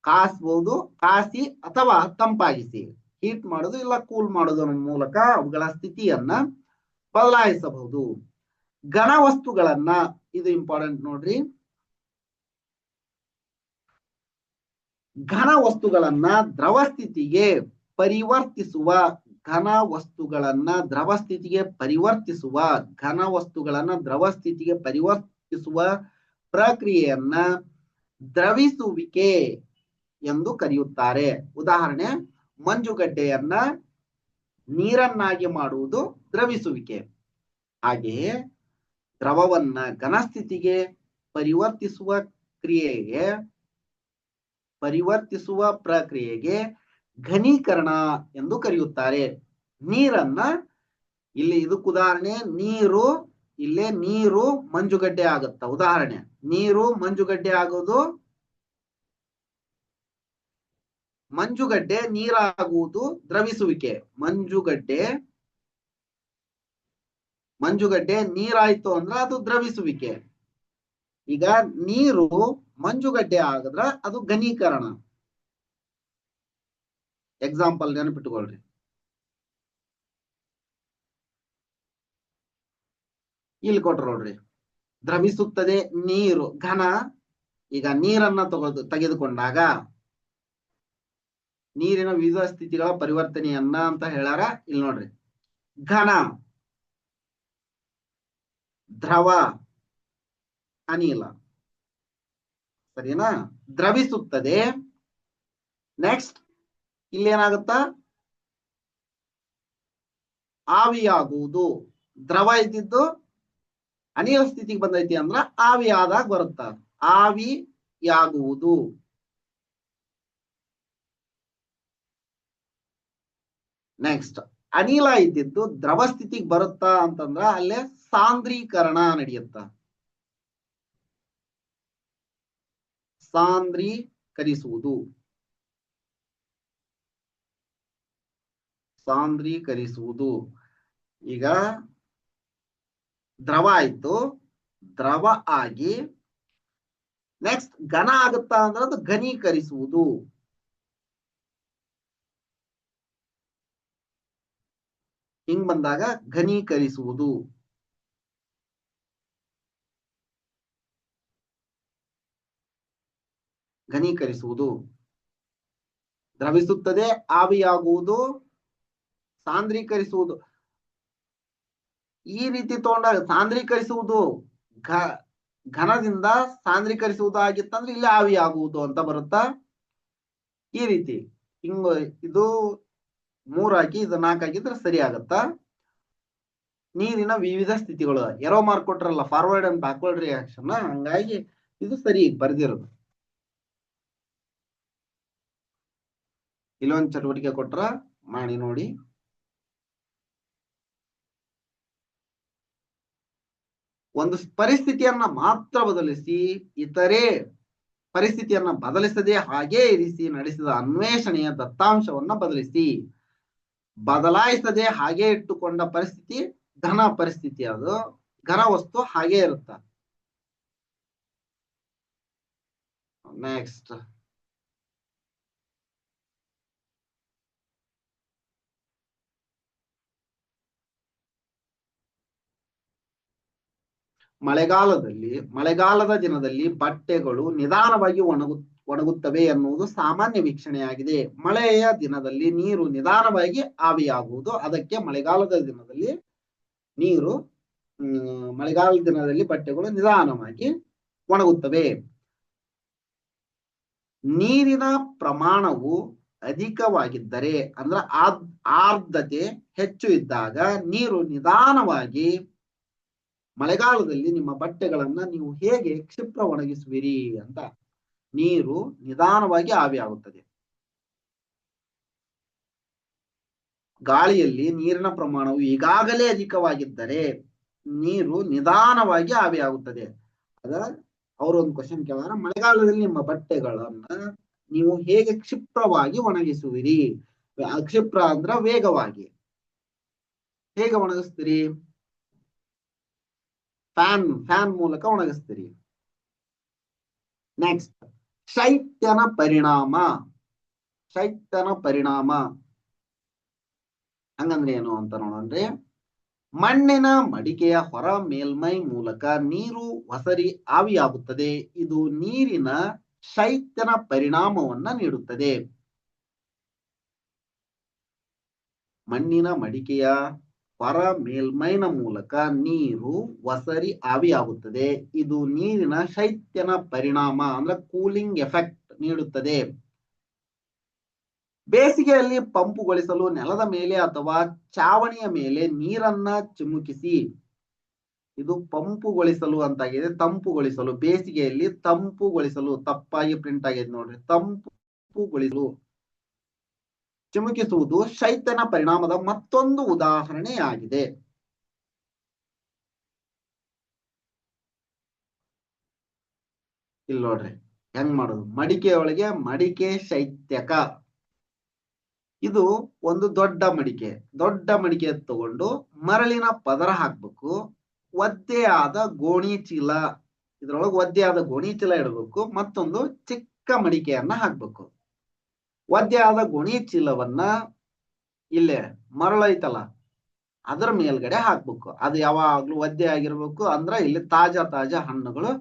ಕಾಸಿ ಅಥವಾ ತಂಪಾಗಿಸಿ, ಹೀಟ್ ಮಾಡೋದು ಇಲ್ಲ ಕೂಲ್ ಮಾಡೋದರ ಮೂಲಕ ಅವುಗಳ ಸ್ಥಿತಿಯನ್ನ ಬದಲಾಯಿಸಬಹುದು. ಘನ ವಸ್ತುಗಳನ್ನ, ಇದು ಇಂಪಾರ್ಟೆಂಟ್ ನೋಡ್ರಿ, ಘನ ವಸ್ತುಗಳನ್ನ ದ್ರವ ಸ್ಥಿತಿಗೆ ಪರಿವರ್ತಿಸುವ ಪ್ರಕ್ರಿಯೆಯನ್ನ ದ್ರವಿಸುವಿಕೆ ಎಂದು ಕರೆಯುತ್ತಾರೆ. ಉದಾಹರಣೆ, ಮಂಜುಗಡ್ಡೆಯನ್ನ ನೀರನ್ನಾಗಿ ಮಾಡುವುದು ದ್ರವಿಸುವಿಕೆ. ಹಾಗೆಯೇ ದ್ರವವನ್ನ ಘನಸ್ಥಿತಿಗೆ ಪರಿವರ್ತಿಸುವ ಪ್ರಕ್ರಿಯೆಗೆ ಘನೀಕರಣ ಎಂದು ಕರೆಯುತ್ತಾರೆ. ನೀರನ್ನ ಇಲ್ಲಿ ಇದಕ್ಕೆ ಉದಾಹರಣೆ ನೀರು, ಇಲ್ಲೇ ನೀರು ಮಂಜುಗಡ್ಡೆ ಆಗುತ್ತ. ಉದಾಹರಣೆ, ನೀರು ಮಂಜುಗಡ್ಡೆ ಆಗೋದು, ಮಂಜುಗಡ್ಡೆ ನೀರಾಗುವುದು ದ್ರವಿಸುವಿಕೆ. ಮಂಜುಗಡ್ಡೆ ನೀರಾಯ್ತು ಅಂದ್ರ ಅದು ದ್ರವಿಸುವಿಕೆ. ಈಗ ನೀರು ಮಂಜುಗಡ್ಡೆ ಆಗದ್ರ ಅದು ಘನೀಕರಣ. ಎಕ್ಸಾಂಪಲ್ ನೆನಪಿಟ್ಟುಕೊಳ್ರಿ. ಇಲ್ಲಿ ಕೊಟ್ರು ನೋಡ್ರಿ, ದ್ರವಿಸುತ್ತದೆ ನೀರು ಘನ. ಈಗ ನೀರನ್ನ ತೆಗೆದುಕೊಂಡಾಗ ನೀರಿನ ವಿವಿಧ ಸ್ಥಿತಿಗಳ ಪರಿವರ್ತನೆಯನ್ನ ಅಂತ ಹೇಳ್ಯಾರ. ಇಲ್ಲಿ ನೋಡ್ರಿ, ಘನ, ದ್ರವ, ಅನಿಲ. ಸರಿನಾ? ದ್ರವಿಸುತ್ತದೆ. ನೆಕ್ಸ್ಟ್ ಇಲ್ಲೇನಾಗುತ್ತ? ಆವಿಯಾಗುವುದು. ದ್ರವ ಇದ್ದಿದ್ದು ಅನಿಲ ಸ್ಥಿತಿಗೆ ಬಂದೈತಿ ಅಂದ್ರ ಆವಿ ಆದಾಗ ಬರುತ್ತ. ಆವಿಯಾಗುವುದು. ನೆಕ್ಸ್ಟ್ ಅನಿಲ ಇದ್ದಿದ್ದು ದ್ರವ ಸ್ಥಿತಿಗೆ ಬರುತ್ತಾ ಅಂತಂದ್ರ ಅಲ್ಲೇ ಸಾಂದ್ರೀಕರಣ ನಡೆಯುತ್ತ. ಸಾಂದ್ರೀಕರಿಸುವುದು. ಈಗ ದ್ರವ ಆಯ್ತು, ದ್ರವ ಆಗಿ ನೆಕ್ಸ್ಟ್ ಘನ ಆಗುತ್ತಾ ಅಂದ್ರೆ ಅದು ಘನೀಕರಿಸುವುದು. ಹಿಂಗ್ ಬಂದಾಗ ಘನೀಕರಿಸುವುದು. ದ್ರವಿಸುತ್ತದೆ, ಆವಿಯಾಗುವುದು, ಸಾಂದ್ರೀಕರಿಸುವುದು. ಈ ರೀತಿ ತಗೊಂಡಾಗ ಸಾಂದ್ರೀಕರಿಸುವುದು ಘನದಿಂದ ಸಾಂದ್ರೀಕರಿಸುವುದು ಆಗಿತ್ತಂದ್ರೆ ಇಲ್ಲಿ ಆವಿಯಾಗುವುದು ಅಂತ ಬರುತ್ತಾ. ಈ ರೀತಿ ಹಿಂಗ ಇದು 3 ಹಾಕಿ ಇದು 4 ಹಾಕಿದ್ರೆ ಸರಿ ಆಗತ್ತಾ. ನೀರಿನ ವಿವಿಧ ಸ್ಥಿತಿಗಳು ಎರೋ ಮಾರ್ಕ್ ಕೊಟ್ರಲ್ಲ, ಫಾರ್ವರ್ಡ್ ಅಂಡ್ ಬ್ಯಾಕ್ವರ್ಡ್ ರಿಯಾಕ್ಷನ್, ಹಂಗಾಗಿ ಇದು ಸರಿ ಬರ್ದಿರೋದು. ಇಲ್ಲೊಂದು ಚಟುವಟಿಕೆ ಕೊಟ್ರ ಮಾಡಿ ನೋಡಿ. ಒಂದು ಪರಿಸ್ಥಿತಿಯನ್ನ ಮಾತ್ರ ಬದಲಿಸಿ ಇತರೆ ಪರಿಸ್ಥಿತಿಯನ್ನ ಬದಲಿಸದೆ ಹಾಗೇ ಇರಿಸಿ ನಡೆಸಿದ ಅನ್ವೇಷಣೆಯ ದತ್ತಾಂಶವನ್ನ ಬದಲಾಯಿಸದೆ ಹಾಗೆ ಇಟ್ಟುಕೊಂಡ ಪರಿಸ್ಥಿತಿ ಘನ ಪರಿಸ್ಥಿತಿ. ಅದು ಘನ ವಸ್ತು ಹಾಗೆ ಇರುತ್ತ. ನೆಕ್ಸ್ಟ್ ಮಳೆಗಾಲದ ದಿನದಲ್ಲಿ ಬಟ್ಟೆಗಳು ನಿಧಾನವಾಗಿ ಒಣಗುತ್ತವೆ ಎನ್ನುವುದು ಸಾಮಾನ್ಯ ವೀಕ್ಷಣೆಯಾಗಿದೆ. ಮಳೆಯ ದಿನದಲ್ಲಿ ನೀರು ನಿಧಾನವಾಗಿ ಆವಿಯಾಗುವುದು, ಅದಕ್ಕೆ ಮಳೆಗಾಲದ ದಿನದಲ್ಲಿ ಬಟ್ಟೆಗಳು ನಿಧಾನವಾಗಿ ಒಣಗುತ್ತವೆ. ನೀರಿನ ಪ್ರಮಾಣವು ಅಧಿಕವಾಗಿದ್ದರೆ ಅಂದ್ರೆ ಆರ್ದ್ರತೆ ಹೆಚ್ಚು ಇದ್ದಾಗ ನೀರು ನಿಧಾನವಾಗಿ, ಮಳೆಗಾಲದಲ್ಲಿ ನಿಮ್ಮ ಬಟ್ಟೆಗಳನ್ನ ನೀವು ಹೇಗೆ ಕ್ಷಿಪ್ರ ಒಣಗಿಸುವಿರಿ ಅಂತ. ನೀರು ನಿಧಾನವಾಗಿ ಆವಿಯಾಗುತ್ತದೆ. ಗಾಳಿಯಲ್ಲಿ ನೀರಿನ ಪ್ರಮಾಣವು ಈಗಾಗಲೇ ಅಧಿಕವಾಗಿದ್ದರೆ ನೀರು ನಿಧಾನವಾಗಿ ಆವಿಯಾಗುತ್ತದೆ. ಅವರೊಂದು ಕ್ವಶನ್ ಕೇಳಿದ್ರೆ, ಮಳೆಗಾಲದಲ್ಲಿ ನಿಮ್ಮ ಬಟ್ಟೆಗಳನ್ನ ನೀವು ಹೇಗೆ ಕ್ಷಿಪ್ರವಾಗಿ ಒಣಗಿಸುವಿರಿ? ಕ್ಷಿಪ್ರ ಅಂದ್ರ ವೇಗವಾಗಿ. ಹೇಗೆ ಒಣಗಿಸ್ತೀರಿ? ಫ್ಯಾನ್ ಮೂಲಕ ಒಣಗಿಸ್ತೀರಿ. ನೆಕ್ಸ್ಟ್ ಶೈತ್ಯನ ಪರಿಣಾಮ ಹಂಗಂದ್ರೆ ಏನು ಅಂತ ನೋಡೋಣ್ರಿ. ಮಣ್ಣಿನ ಮಡಿಕೆಯ ಹೊರ ಮೇಲ್ಮೈ ಮೂಲಕ ನೀರು ಒಸರಿ ಆವಿಯಾಗುತ್ತದೆ. ಇದು ನೀರಿನ ಶೈತ್ಯನ ಪರಿಣಾಮವನ್ನ ನೀಡುತ್ತದೆ. ಮಣ್ಣಿನ ಮಡಿಕೆಯ ಹೊರ ಮೇಲ್ಮೈನ ಮೂಲಕ ನೀರು ಒಸರಿ ಆವಿಯಾಗುತ್ತದೆ. ಇದು ನೀರಿನ ಶೈತ್ಯನ ಪರಿಣಾಮ ಅಂದ್ರೆ ಕೂಲಿಂಗ್ ಎಫೆಕ್ಟ್ ನೀಡುತ್ತದೆ. ಬೇಸಿಗೆಯಲ್ಲಿ ಪಂಪುಗೊಳಿಸಲು ನೆಲದ ಮೇಲೆ ಅಥವಾ ಚಾವಣಿಯ ಮೇಲೆ ನೀರನ್ನ ಚಿಮುಕಿಸಿ. ಇದು ಪಂಪುಗೊಳಿಸಲು ಅಂತಾಗಿದೆ, ತಂಪುಗೊಳಿಸಲು. ಬೇಸಿಗೆಯಲ್ಲಿ ತಂಪುಗೊಳಿಸಲು, ತಪ್ಪಾಗಿ ಪ್ರಿಂಟ್ ಆಗಿದೆ ನೋಡ್ರಿ, ತಂಪುಗೊಳಿಸಲು ಚಿಮುಕಿಸುವುದು ಶೈತ್ಯನ ಪರಿಣಾಮದ ಮತ್ತೊಂದು ಉದಾಹರಣೆಯಾಗಿದೆ. ಇಲ್ಲಿ ನೋಡ್ರಿ ಹೆಂಗ್ ಮಾಡೋದು. ಮಡಿಕೆ ಒಳಗೆ ಮಡಿಕೆ ಶೈತ್ಯಕ. ಇದು ಒಂದು ದೊಡ್ಡ ಮಡಿಕೆ ತಗೊಂಡು ಮರಳಿನ ಪದರ ಹಾಕ್ಬೇಕು. ಒದ್ದೆಯಾದ ಗೋಣಿ ಚೀಲ, ಇದ್ರೊಳಗೆ ಒದ್ದೆಯಾದ ಗೋಣಿ ಚೀಲ ಇಡಬೇಕು. ಮತ್ತೊಂದು ಚಿಕ್ಕ ಮಡಿಕೆಯನ್ನ ಹಾಕ್ಬೇಕು. ಒದ್ದೆಯಾದ ಗೋಣಿ ಚೀಲವನ್ನ ಇಲ್ಲೇ ಮರಳೈತಲ್ಲ ಅದರ ಮೇಲ್ಗಡೆ ಹಾಕ್ಬೇಕು. ಅದು ಯಾವಾಗ್ಲೂ ಒದ್ದೆ ಆಗಿರ್ಬೇಕು. ಅಂದ್ರ ಇಲ್ಲಿ ತಾಜಾ ಹಣ್ಣುಗಳು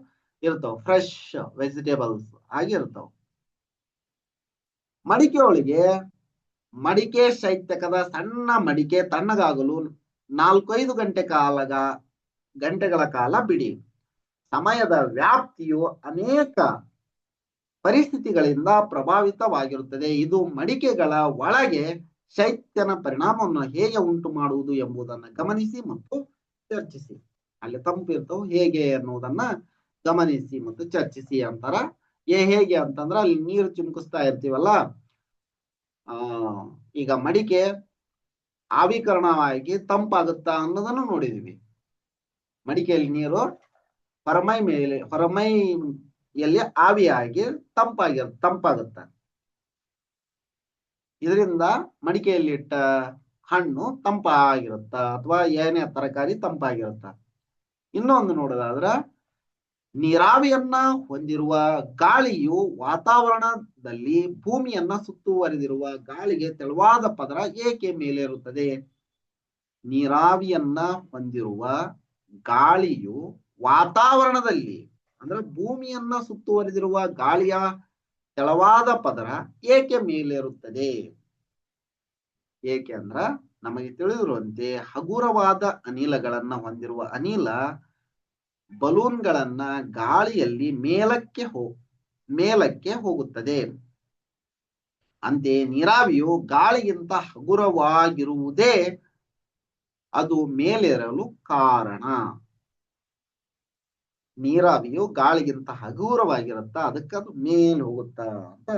ಇರ್ತಾವ, ಫ್ರೆಶ್ ವೆಜಿಟೇಬಲ್ಸ್ ಆಗಿರ್ತಾವ. ಮಡಿಕೆ ಒಳಗೆ ಮಡಿಕೆ ಶೈತ್ಯಕದ ಸಣ್ಣ ಮಡಿಕೆ ತಣ್ಣಗಾಗಲು 4-5 ಗಂಟೆಗಳ ಕಾಲ ಬಿಡಿ. ಸಮಯದ ವ್ಯಾಪ್ತಿಯು ಅನೇಕ ಪರಿಸ್ಥಿತಿಗಳಿಂದ ಪ್ರಭಾವಿತವಾಗಿರುತ್ತದೆ. ಇದು ಮಡಿಕೆಗಳ ಒಳಗೆ ಶೈತ್ಯನ ಪರಿಣಾಮವನ್ನು ಹೇಗೆ ಉಂಟು ಮಾಡುವುದು ಎಂಬುದನ್ನು ಗಮನಿಸಿ ಮತ್ತು ಚರ್ಚಿಸಿ. ಅಲ್ಲಿ ತಂಪು ಇರ್ತಾವ ಹೇಗೆ ಅನ್ನೋದನ್ನ ಗಮನಿಸಿ ಮತ್ತು ಚರ್ಚಿಸಿ ಅಂತಾರ. ಹೇಗೆ ಅಂತಂದ್ರ ಅಲ್ಲಿ ನೀರು ಚಿಮುಕಿಸ್ತಾ ಇರ್ತೀವಲ್ಲ, ಈಗ ಮಡಿಕೆ ಆವಿಕರಣವಾಗಿ ತಂಪಾಗುತ್ತಾ ಅನ್ನೋದನ್ನು ನೋಡಿದೀವಿ. ಮಡಿಕೆಯಲ್ಲಿ ನೀರು ಹೊರಮೈಯಲ್ಲಿ ಆವಿಯಾಗಿ ತಂಪಾಗುತ್ತ. ಇದರಿಂದ ಮಡಿಕೆಯಲ್ಲಿ ಇಟ್ಟ ಹಣ್ಣು ತಂಪಾಗಿರುತ್ತ ಅಥವಾ ಏನೇ ತರಕಾರಿ ತಂಪಾಗಿರುತ್ತ. ಇನ್ನೊಂದು ನೋಡೋದಾದ್ರ ನೀರಾವಿಯನ್ನ ಹೊಂದಿರುವ ಗಾಳಿಯು ವಾತಾವರಣದಲ್ಲಿ ಭೂಮಿಯನ್ನ ಸುತ್ತುವರಿದಿರುವ ಗಾಳಿಗೆ ತೆಳುವಾದ ಪದರ ಏಕೆ ಮೇಲೆ ಇರುತ್ತದೆ? ನೀರಾವಿಯನ್ನ ಹೊಂದಿರುವ ಗಾಳಿಯು ವಾತಾವರಣದಲ್ಲಿ ಅಂದ್ರೆ ಭೂಮಿಯನ್ನ ಸುತ್ತುವರಿದಿರುವ ಗಾಳಿಯ ತೆಳುವಾದ ಪದರ ಏಕೆ ಮೇಲಿರುತ್ತದೆ? ಏಕೆ ಅಂದ್ರ ನಮಗೆ ತಿಳಿದಿರುವಂತೆ ಹಗುರವಾದ ಅನಿಲಗಳನ್ನ ಹೊಂದಿರುವ ಅನಿಲ ಬಲೂನ್ಗಳನ್ನ ಗಾಳಿಯಲ್ಲಿ ಮೇಲಕ್ಕೆ ಹೋಗುತ್ತದೆ. ಅಂತೆಯೇ ನೀರಾವಿಯು ಗಾಳಿಗಿಂತ ಹಗುರವಾಗಿರುವುದೇ ಅದು ಮೇಲೇರಲು ಕಾರಣ. ನೀರಾವಿಯು ಗಾಳಿಗಿಂತ ಹಗುರವಾಗಿರುತ್ತ, ಅದಕ್ಕೆ ಅದು ಮೇಲೆ ಹೋಗುತ್ತ ಅಂತ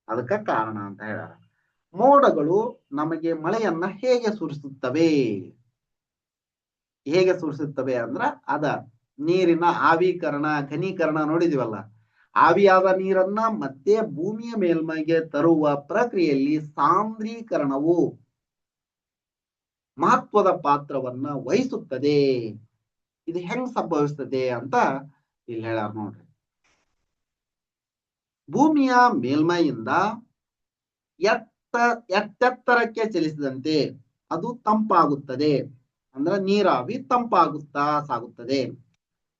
ಅದಕ್ಕ ಕಾರಣ ಅಂತ ಹೇಳ್ಯಾರ. ಮೋಡಗಳು ನಮಗೆ ಮಳೆಯನ್ನ ಹೇಗೆ ಸುರಿಸುತ್ತವೆ? ಅಂದ್ರ ಅದ ನೀರಿನ ಆವಿಕರಣ, ಘನೀಕರಣ ನೋಡಿದಿವಲ್ಲ. ಆವಿಯಾದ ನೀರನ್ನ ಮತ್ತೆ ಭೂಮಿಯ ಮೇಲ್ಮೈಗೆ ತರುವ ಪ್ರಕ್ರಿಯೆಯಲ್ಲಿ ಸಾಂದ್ರೀಕರಣವು ಮಹತ್ವದ ಪಾತ್ರವನ್ನ ವಹಿಸುತ್ತದೆ. ಇದು ಹೆಂಗ್ ಸಂಭವಿಸ್ತದೆ ಅಂತ ಇಲ್ಲಿ ಹೇಳ್ಯಾರ ನೋಡ್ರಿ. ಭೂಮಿಯ ಮೇಲ್ಮೈಯಿಂದ ಎತ್ತೆತ್ತರಕ್ಕೆ ಚಲಿಸಿದಂತೆ ಅದು ತಂಪಾಗುತ್ತದೆ. ಅಂದ್ರೆ ನೀರಾವಿ ತಂಪಾಗುತ್ತಾ ಸಾಗುತ್ತದೆ.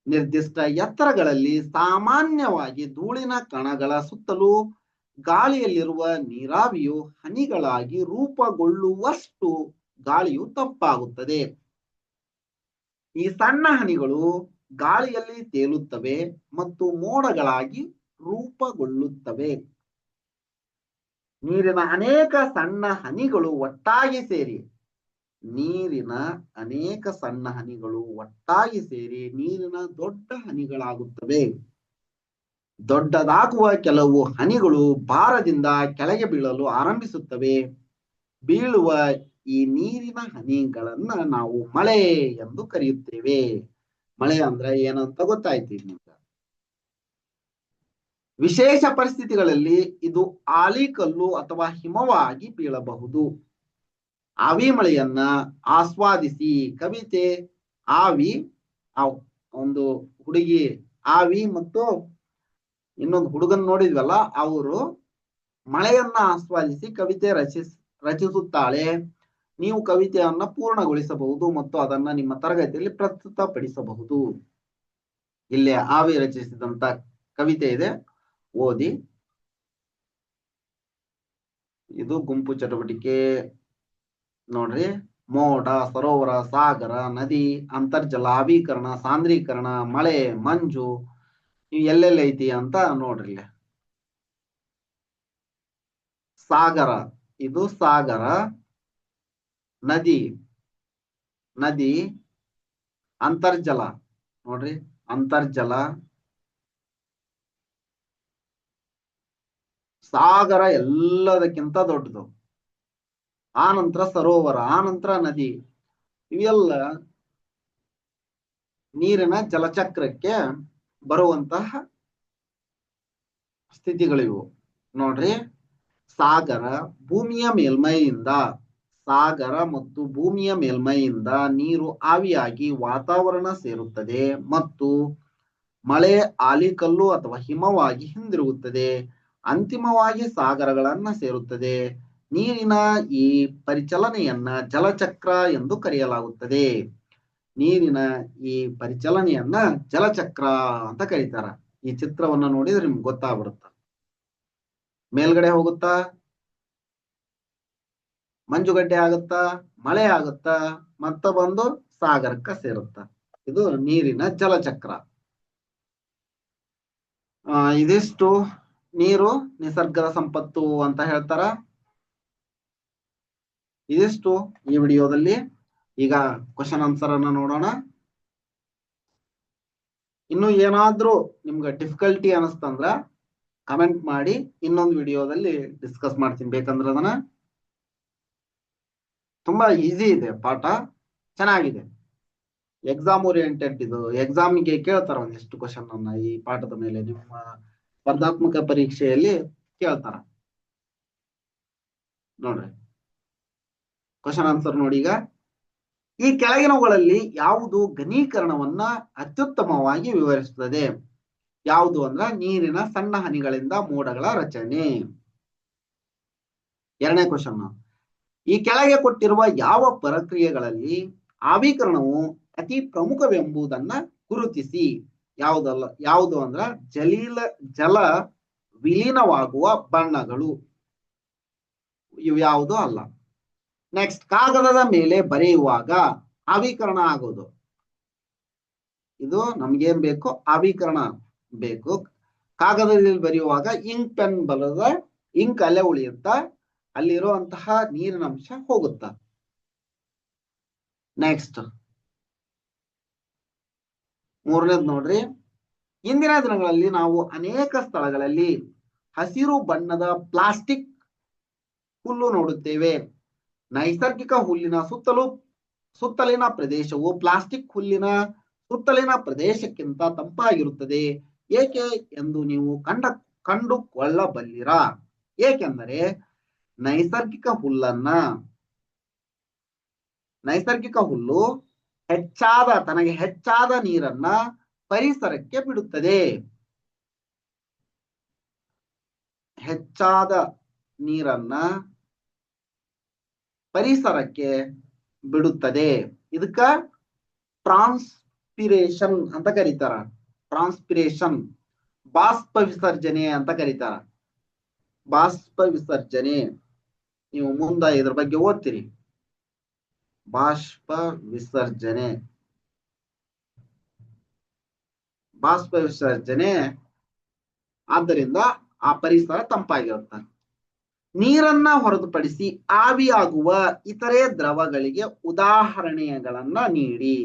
ನಿರ್ದಿಷ್ಟ ಎತ್ತರಗಳಲ್ಲಿ ಸಾಮಾನ್ಯವಾಗಿ ಧೂಳಿನ ಕಣಗಳ ಸುತ್ತಲೂ ಗಾಳಿಯಲ್ಲಿರುವ ನೀರಾವಿಯು ಹನಿಗಳಾಗಿ ರೂಪುಗೊಳ್ಳುವಷ್ಟು ಗಾಳಿಯು ತಂಪಾಗುತ್ತದೆ. ಈ ಸಣ್ಣ ಹನಿಗಳು ಗಾಳಿಯಲ್ಲಿ ತೇಲುತ್ತವೆ ಮತ್ತು ಮೋಡಗಳಾಗಿ ರೂಪುಗೊಳ್ಳುತ್ತವೆ. ನೀರಿನ ಅನೇಕ ಸಣ್ಣ ಹನಿಗಳು ಒಟ್ಟಾಗಿ ಸೇರಿ ನೀರಿನ ದೊಡ್ಡ ಹನಿಗಳಾಗುತ್ತವೆ. ದೊಡ್ಡದಾಗುವ ಕೆಲವು ಹನಿಗಳು ಭಾರದಿಂದ ಕೆಳಗೆ ಬೀಳಲು ಆರಂಭಿಸುತ್ತವೆ. ಬೀಳುವ ಈ ನೀರಿನ ಹನಿಗಳನ್ನ ನಾವು ಮಳೆ ಎಂದು ಕರೆಯುತ್ತೇವೆ. ಮಳೆ ಅಂದ್ರೆ ಏನಂತ ಗೊತ್ತಾಯ್ತು ನಿಮ್ಗೆ. ವಿಶೇಷ ಪರಿಸ್ಥಿತಿಗಳಲ್ಲಿ ಇದು ಆಲಿಕಲ್ಲು ಅಥವಾ ಹಿಮವಾಗಿ ಬೀಳಬಹುದು. ಆವಿ ಮಳೆಯನ್ನ ಆಸ್ವಾದಿಸಿ. ಕವಿತೆ ಆವಿ, ಒಂದು ಹುಡುಗಿ ಆವಿ ಮತ್ತು ಇನ್ನೊಂದು ಹುಡುಗನ್ ನೋಡಿದ್ವಲ್ಲ, ಅವರು ಮಳೆಯನ್ನ ಆಸ್ವಾದಿಸಿ ಕವಿತೆ ರಚಿಸುತ್ತಾಳೆ. ನೀವು ಕವಿತೆಯನ್ನ ಪೂರ್ಣಗೊಳಿಸಬಹುದು ಮತ್ತು ಅದನ್ನ ನಿಮ್ಮ ತರಗತಿಯಲ್ಲಿ ಪ್ರಸ್ತುತಪಡಿಸಬಹುದು. ಇಲ್ಲೇ ಆವಿ ರಚಿಸಿದಂತ ಕವಿತೆ ಇದೆ, ಓದಿ. ಇದು ಗುಂಪು ಚಟುವಟಿಕೆ ನೋಡ್ರಿ. ಮೋಡ, ಸರೋವರ, ಸಾಗರ, ನದಿ, ಅಂತರ್ಜಲ, ಆವಿಕರಣ, ಸಾಂದ್ರೀಕರಣ, ಮಳೆ, ಮಂಜು ಇವು ಎಲ್ಲೆಲ್ಲಿ ಐತಿ ಅಂತ ನೋಡ್ರಿ. ಸಾಗರ, ಇದು ಸಾಗರ. ನದಿ, ನದಿ. ಅಂತರ್ಜಲ ನೋಡ್ರಿ, ಅಂತರ್ಜಲ. ಸಾಗರ ಎಲ್ಲದಕ್ಕಿಂತ ದೊಡ್ಡದು. ಆ ನಂತರ ಸರೋವರ, ಆ ನಂತರ ನದಿ. ಇವೆಲ್ಲ ನೀರಿನ ಜಲಚಕ್ರಕ್ಕೆ ಬರುವಂತಹ ಸ್ಥಿತಿಗಳಿವು ನೋಡ್ರಿ. ಸಾಗರ ಭೂಮಿಯ ಮೇಲ್ಮೈಯಿಂದ, ಸಾಗರ ಮತ್ತು ಭೂಮಿಯ ಮೇಲ್ಮೈಯಿಂದ ನೀರು ಆವಿಯಾಗಿ ವಾತಾವರಣ ಸೇರುತ್ತದೆ ಮತ್ತು ಮಳೆ, ಆಲಿಕಲ್ಲು ಅಥವಾ ಹಿಮವಾಗಿ ಹಿಂದಿರುಗುತ್ತದೆ. ಅಂತಿಮವಾಗಿ ಸಾಗರಗಳನ್ನ ಸೇರುತ್ತದೆ. ನೀರಿನ ಈ ಪರಿಚಲನೆಯನ್ನ ಜಲಚಕ್ರ ಎಂದು ಕರೆಯಲಾಗುತ್ತದೆ. ನೀರಿನ ಈ ಪರಿಚಲನೆಯನ್ನ ಜಲಚಕ್ರ ಅಂತ ಕರೀತಾರ. ಈ ಚಿತ್ರವನ್ನ ನೋಡಿದ್ರೆ ನಿಮ್ಗೆ ಗೊತ್ತಾಗ್ಬಿಡುತ್ತ. ಮೇಲ್ಗಡೆ ಹೋಗುತ್ತಾ, ಮಂಜುಗಡ್ಡೆ ಆಗುತ್ತಾ, ಮಳೆ ಆಗುತ್ತಾ, ಮತ್ತ ಬಂದು ಸಾಗರಕ್ಕ ಸೇರುತ್ತ. ಇದು ನೀರಿನ ಜಲಚಕ್ರ. ಇದಿಷ್ಟು ನೀರು ನಿಸರ್ಗದ ಸಂಪತ್ತು ಅಂತ ಹೇಳ್ತಾರ. ಇದಿಷ್ಟು ಈ ವಿಡಿಯೋದಲ್ಲಿ. ಈಗ ಕ್ವಶನ್ ಆನ್ಸರ್ ಅನ್ನ ನೋಡೋಣ. ಇನ್ನು ಏನಾದ್ರೂ ನಿಮ್ಗೆ ಡಿಫಿಕಲ್ಟಿ ಅನಿಸ್ತಂದ್ರ ಕಮೆಂಟ್ ಮಾಡಿ, ಇನ್ನೊಂದು ವಿಡಿಯೋದಲ್ಲಿ ಡಿಸ್ಕಸ್ ಮಾಡ್ತೀನಿ ಬೇಕಂದ್ರೆ. ಅದನ್ನ ತುಂಬಾ ಈಸಿ ಇದೆ ಪಾಠ, ಚೆನ್ನಾಗಿದೆ. ಎಕ್ಸಾಮ್ ಓರಿಯೆಂಟೆಡ್ ಇದು. ಎಕ್ಸಾಮಿಗೆ ಕೇಳ್ತಾರ ಒಂದಿಷ್ಟು ಕ್ವಶನ್ ಅನ್ನ ಈ ಪಾಠದ ಮೇಲೆ. ನಿಮ್ಮ ಸ್ಪರ್ಧಾತ್ಮಕ ಪರೀಕ್ಷೆಯಲ್ಲಿ ಕೇಳ್ತಾರ ನೋಡ್ರಿ. ಕ್ವಶನ್ ಆನ್ಸರ್ ನೋಡಿ. ಈಗ ಈ ಕೆಳಗಿನವುಗಳಲ್ಲಿ ಯಾವುದು ಘನೀಕರಣವನ್ನ ಅತ್ಯುತ್ತಮವಾಗಿ ವಿವರಿಸುತ್ತದೆ? ಯಾವುದು ಅಂದ್ರ ನೀರಿನ ಸಣ್ಣ ಹನಿಗಳಿಂದ ಮೋಡಗಳ ರಚನೆ. ಎರಡನೇ ಕ್ವಶನ್, ಈ ಕೆಳಗೆ ಕೊಟ್ಟಿರುವ ಯಾವ ಪ್ರಕ್ರಿಯೆಗಳಲ್ಲಿ ಆವಿಕರಣವು ಅತಿ ಪ್ರಮುಖವೆಂಬುದನ್ನ ಗುರುತಿಸಿ. ಯಾವುದು ಅಂದ್ರ ಜಲ ವಿಲೀನವಾಗುವ ಬಣ್ಣಗಳು. ಇವು ಯಾವುದು ಅಲ್ಲ. ನೆಕ್ಸ್ಟ್, ಕಾಗದದ ಮೇಲೆ ಬರೆಯುವಾಗ ಆವಿಕರಣ ಆಗೋದು. ಇದು ನಮ್ಗೇನ್ ಬೇಕು? ಆವಿಕರಣ ಬೇಕು. ಕಾಗದದಲ್ಲಿ ಬರೆಯುವಾಗ ಇಂಕ್ ಪೆನ್ ಬಲದ ಇಂಕ್ ಅಲ್ಲೇ ಉಳಿಯುತ್ತ, ಅಲ್ಲಿರುವಂತಹ ನೀರಿನ ಅಂಶ ಹೋಗುತ್ತ. ನೆಕ್ಸ್ಟ್, ಮೂರನೇದು ನೋಡ್ರಿ. ಇಂದಿನ ದಿನಗಳಲ್ಲಿ ನಾವು ಅನೇಕ ಸ್ಥಳಗಳಲ್ಲಿ ಹಸಿರು ಬಣ್ಣದ ಪ್ಲಾಸ್ಟಿಕ್ ಹುಲ್ಲು ನೋಡುತ್ತೇವೆ. ನೈಸರ್ಗಿಕ ಹುಲ್ಲಿನ ಸುತ್ತಲಿನ ಪ್ರದೇಶವು ಪ್ಲಾಸ್ಟಿಕ್ ಹುಲ್ಲಿನ ಸುತ್ತಲಿನ ಪ್ರದೇಶಕ್ಕಿಂತ ತಂಪಾಗಿರುತ್ತದೆ. ಏಕೆ ಎಂದು ನೀವು ಕಂಡುಕೊಳ್ಳಬಲ್ಲಿರಾ? ಏಕೆಂದರೆ ನೈಸರ್ಗಿಕ ಹುಲ್ಲು ತನಗೆ ಹೆಚ್ಚಾದ ನೀರನ್ನ ಪರಿಸರಕ್ಕೆ ಬಿಡುತ್ತದೆ. ಹೆಚ್ಚಾದ ನೀರನ್ನ ಪರಿಸರಕ್ಕೆ ಬಿಡುತ್ತದೆ. ಇದಕ್ಕ ಟ್ರಾನ್ಸ್ಪಿರೇಷನ್ ಅಂತ ಕರೀತಾರ. ಟ್ರಾನ್ಸ್ಪಿರೇಷನ್, ಬಾಷ್ಪ ವಿಸರ್ಜನೆ ಅಂತ ಕರೀತಾರ. ಬಾಷ್ಪ ವಿಸರ್ಜನೆ ನೀವು ಮುಂದ ಇದ್ರ ಬಗ್ಗೆ ಓದ್ತೀರಿ. ಬಾಷ್ಪ ವಿಸರ್ಜನೆ ಆದ್ದರಿಂದ ಆ ಪರಿಸರ ತಂಪಾಗಿರುತ್ತೆ. ನೀರನ್ನ ಹೊರತುಪಡಿಸಿ ಆವಿಯಾಗುವ ಇತರೆ ದ್ರವಗಳಿಗೆ ಉದಾಹರಣೆಗಳನ್ನ ನೀಡಿ.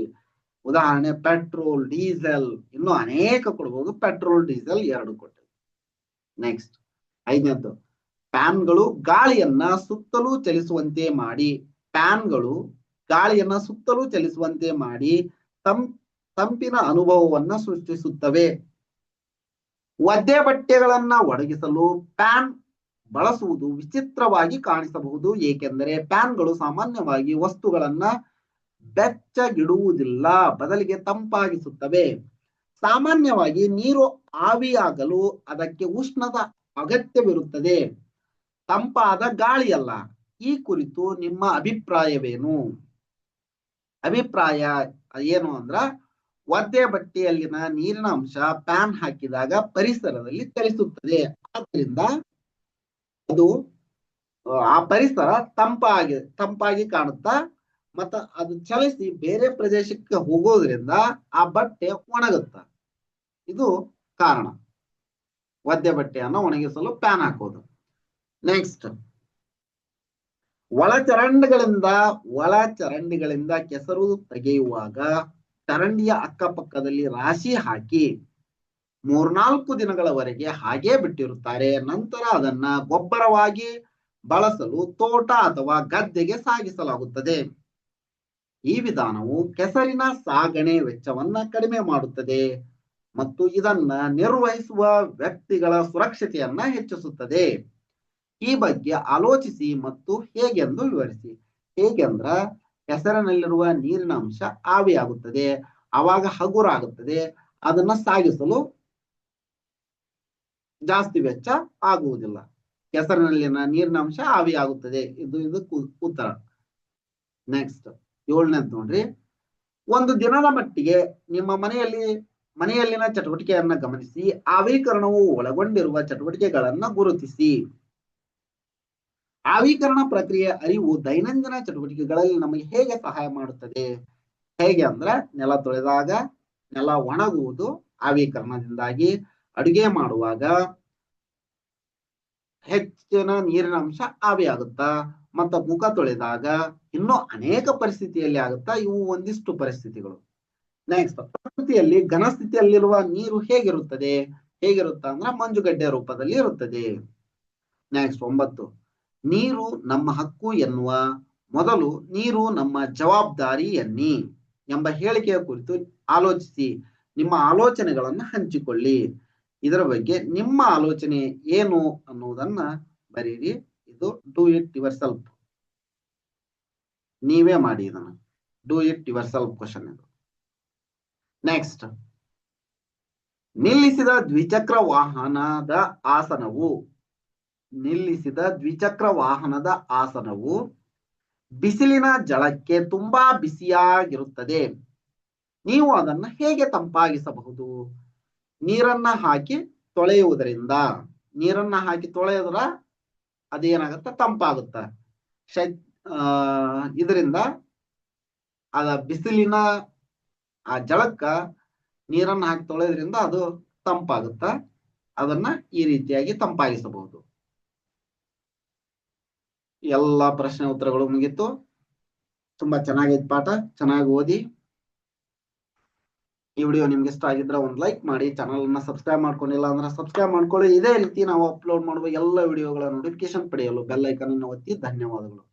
ಉದಾಹರಣೆ ಪೆಟ್ರೋಲ್, ಡೀಸೆಲ್, ಇನ್ನು ಅನೇಕ ಕೊಡಬಹುದು. ಪೆಟ್ರೋಲ್, ಡೀಸೆಲ್ 2 ಕೊಟ್ಟೆ. ನೆಕ್ಸ್ಟ್, 5ನೇದ್ದು, ಫ್ಯಾನ್ಗಳು ಗಾಳಿಯನ್ನ ಸುತ್ತಲೂ ಚಲಿಸುವಂತೆ ಮಾಡಿ ತಂಪಿನ ಅನುಭವವನ್ನ ಸೃಷ್ಟಿಸುತ್ತವೆ. ಒದ್ದೆ ಬಟ್ಟೆಗಳನ್ನ ಒಣಗಿಸಲು ಫ್ಯಾನ್ ಬಳಸುವುದು ವಿಚಿತ್ರವಾಗಿ ಕಾಣಿಸಬಹುದು, ಏಕೆಂದರೆ ಫ್ಯಾನ್ಗಳು ಸಾಮಾನ್ಯವಾಗಿ ವಸ್ತುಗಳನ್ನ ಬೆಚ್ಚಗಿಡುವುದಿಲ್ಲ, ಬದಲಿಗೆ ತಂಪಾಗಿಸುತ್ತವೆ. ಸಾಮಾನ್ಯವಾಗಿ ನೀರು ಆವಿಯಾಗಲು ಅದಕ್ಕೆ ಉಷ್ಣದ ಅಗತ್ಯವಿರುತ್ತದೆ, ತಂಪಾದ ಗಾಳಿಯಲ್ಲ. ಈ ಕುರಿತು ನಿಮ್ಮ ಅಭಿಪ್ರಾಯವೇನು? ಅಭಿಪ್ರಾಯ ಏನು ಅಂದ್ರ, ಒದ್ದೆ ಬಟ್ಟೆಯಲ್ಲಿನ ನೀರಿನ ಅಂಶ ಫ್ಯಾನ್ ಹಾಕಿದಾಗ ಪರಿಸರದಲ್ಲಿ ಚಲಿಸುತ್ತದೆ. ಆದ್ದರಿಂದ ಅದು ಆ ಪರಿಸರ ತಂಪಾಗಿ ಕಾಣುತ್ತಾ ಮತ್ತ ಅದು ಚಲಿಸಿ ಬೇರೆ ಪ್ರದೇಶಕ್ಕೆ ಹೋಗೋದ್ರಿಂದ ಆ ಬಟ್ಟೆ ಒಣಗುತ್ತ. ಇದು ಕಾರಣ. ಒದ್ದೆ ಬಟ್ಟೆಯನ್ನು ಒಣಗಿಸಲು ಪ್ಯಾನ್ ಹಾಕೋದು. ನೆಕ್ಸ್ಟ್, ಒಳಚರಂಡಿಗಳಿಂದ ಕೆಸರು ತೆಗೆಯುವಾಗ ಚರಂಡಿಯ ಅಕ್ಕಪಕ್ಕದಲ್ಲಿ ರಾಶಿ ಹಾಕಿ 3-4 ದಿನಗಳವರೆಗೆ ಹಾಗೇ ಬಿಟ್ಟಿರುತ್ತಾರೆ. ನಂತರ ಅದನ್ನ ಗೊಬ್ಬರವಾಗಿ ಬಳಸಲು ತೋಟ ಅಥವಾ ಗದ್ದೆಗೆ ಸಾಗಿಸಲಾಗುತ್ತದೆ. ಈ ವಿಧಾನವು ಕೆಸರಿನ ಸಾಗಣೆ ವೆಚ್ಚವನ್ನ ಕಡಿಮೆ ಮಾಡುತ್ತದೆ ಮತ್ತು ಇದನ್ನ ನಿರ್ವಹಿಸುವ ವ್ಯಕ್ತಿಗಳ ಸುರಕ್ಷತೆಯನ್ನ ಹೆಚ್ಚಿಸುತ್ತದೆ. ಈ ಬಗ್ಗೆ ಆಲೋಚಿಸಿ ಮತ್ತು ಹೇಗೆಂದು ವಿವರಿಸಿ. ಹೇಗೆಂದ್ರ ಕೆಸರಿನಲ್ಲಿರುವ ನೀರಿನ ಅಂಶ ಆವಿಯಾಗುತ್ತದೆ, ಆವಾಗ ಹಗುರಾಗುತ್ತದೆ, ಅದನ್ನ ಸಾಗಿಸಲು ಜಾಸ್ತಿ ವೆಚ್ಚ ಆಗುವುದಿಲ್ಲ. ಕೆಸರಿನಲ್ಲಿನ ನೀರಿನ ಅಂಶ ಆವಿಯಾಗುತ್ತದೆ. ಇದಕ್ಕೆ ಉತ್ತರ. ನೆಕ್ಸ್ಟ್ 7ನೇದು ನೋಡ್ರಿ. ಒಂದು ದಿನದ ಮಟ್ಟಿಗೆ ನಿಮ್ಮ ಮನೆಯಲ್ಲಿನ ಚಟುವಟಿಕೆಯನ್ನ ಗಮನಿಸಿ ಆವೀಕರಣವು ಒಳಗೊಂಡಿರುವ ಚಟುವಟಿಕೆಗಳನ್ನ ಗುರುತಿಸಿ. ಆವೀಕರಣ ಪ್ರಕ್ರಿಯೆ ಅರಿವು ದೈನಂದಿನ ಚಟುವಟಿಕೆಗಳಲ್ಲಿ ನಮಗೆ ಹೇಗೆ ಸಹಾಯ ಮಾಡುತ್ತದೆ? ಹೇಗೆ ಅಂದ್ರೆ ನೆಲ ತೊಳೆದಾಗ ನೆಲ ಒಣಗುವುದು ಆವೀಕರಣದಿಂದಾಗಿ, ಅಡುಗೆ ಮಾಡುವಾಗ ಹೆಚ್ಚಿನ ನೀರಿನ ಅಂಶ ಆವಿಯಾಗುತ್ತಾ, ಮತ್ತ ಮುಖ ತೊಳೆದಾಗ ಇನ್ನೂ ಅನೇಕ ಪರಿಸ್ಥಿತಿಯಲ್ಲಿ ಆಗುತ್ತಾ. ಇವು ಒಂದಿಷ್ಟು ಪರಿಸ್ಥಿತಿಗಳು. ನೆಕ್ಸ್ಟ್, ಪ್ರಕೃತಿಯಲ್ಲಿ ಘನಸ್ಥಿತಿಯಲ್ಲಿರುವ ನೀರು ಹೇಗಿರುತ್ತ ಅಂದ್ರೆ ಮಂಜುಗಡ್ಡೆ ರೂಪದಲ್ಲಿ ಇರುತ್ತದೆ. ನೆಕ್ಸ್ಟ್ 9, ನೀರು ನಮ್ಮ ಹಕ್ಕು ಎನ್ನುವ ಮೊದಲು ನೀರು ನಮ್ಮ ಜವಾಬ್ದಾರಿ ಎನ್ನಿ ಎಂಬ ಹೇಳಿಕೆಯ ಕುರಿತು ಆಲೋಚಿಸಿ. ನಿಮ್ಮ ಆಲೋಚನೆಗಳನ್ನು ಹಂಚಿಕೊಳ್ಳಿ. ಇದರ ಬಗ್ಗೆ ನಿಮ್ಮ ಆಲೋಚನೆ ಏನು ಅನ್ನುವುದನ್ನ ಬರೀರಿ. ಇದು ಡೂ ಇಟ್ ಯುವರ್ ಸೆಲ್ಫ್. ನೀವೇ ಮಾಡಿ ಇದನ್ನ. Do it your self question ಇದು. ನೆಕ್ಸ್ಟ್, ನಿಲ್ಲಿಸಿದ ದ್ವಿಚಕ್ರ ವಾಹನದ ಆಸನವು ಬಿಸಿಲಿನ ಜಳಕ್ಕೆ ತುಂಬಾ ಬಿಸಿಯಾಗಿರುತ್ತದೆ. ನೀವು ಅದನ್ನು ಹೇಗೆ ತಂಪಾಗಿಸಬಹುದು? ನೀರನ್ನ ಹಾಕಿ ತೊಳೆಯುವುದರಿಂದ. ನೀರನ್ನ ಹಾಕಿ ತೊಳೆಯುವುದರ ಅದೇನಾಗತ್ತ? ತಂಪಾಗುತ್ತ. ಇದರಿಂದ ಅದ ಬಿಸಿಲಿನ ಆ ಜಳಕ್ಕ ನೀರನ್ನ ಹಾಕಿ ತೊಳೆಯೋದ್ರಿಂದ ಅದು ತಂಪಾಗುತ್ತ. ಅದನ್ನ ಈ ರೀತಿಯಾಗಿ ತಂಪಾಗಿಸಬಹುದು. ಎಲ್ಲ ಪ್ರಶ್ನೆ ಉತ್ತರಗಳು ಮುಗಿತು. ತುಂಬಾ ಚೆನ್ನಾಗಿತ್ತು ಪಾಠ. ಚೆನ್ನಾಗಿ ಓದಿ. ಈ ವಿಡಿಯೋ ನಿಮ್ಗೆ ಇಷ್ಟ ಆಗಿದ್ರೆ ಒಂದು ಲೈಕ್ ಮಾಡಿ. ಚಾನಲ್ ಅನ್ನ ಸಬ್ಸ್ಕ್ರೈಬ್ ಮಾಡ್ಕೊಂಡಿಲ್ಲ ಅಂದ್ರೆ ಸಬ್ಸ್ಕ್ರೈಬ್ ಮಾಡ್ಕೊಳ್ಳಿ. ಇದೇ ರೀತಿ ನಾವು ಅಪ್ಲೋಡ್ ಮಾಡುವ ಎಲ್ಲ ವಿಡಿಯೋಗಳ ನೋಟಿಫಿಕೇಶನ್ ಪಡೆಯಲು ಬೆಲ್ ಐಕಾನ್ ಅನ್ನು ಒತ್ತಿ. ಧನ್ಯವಾದಗಳು.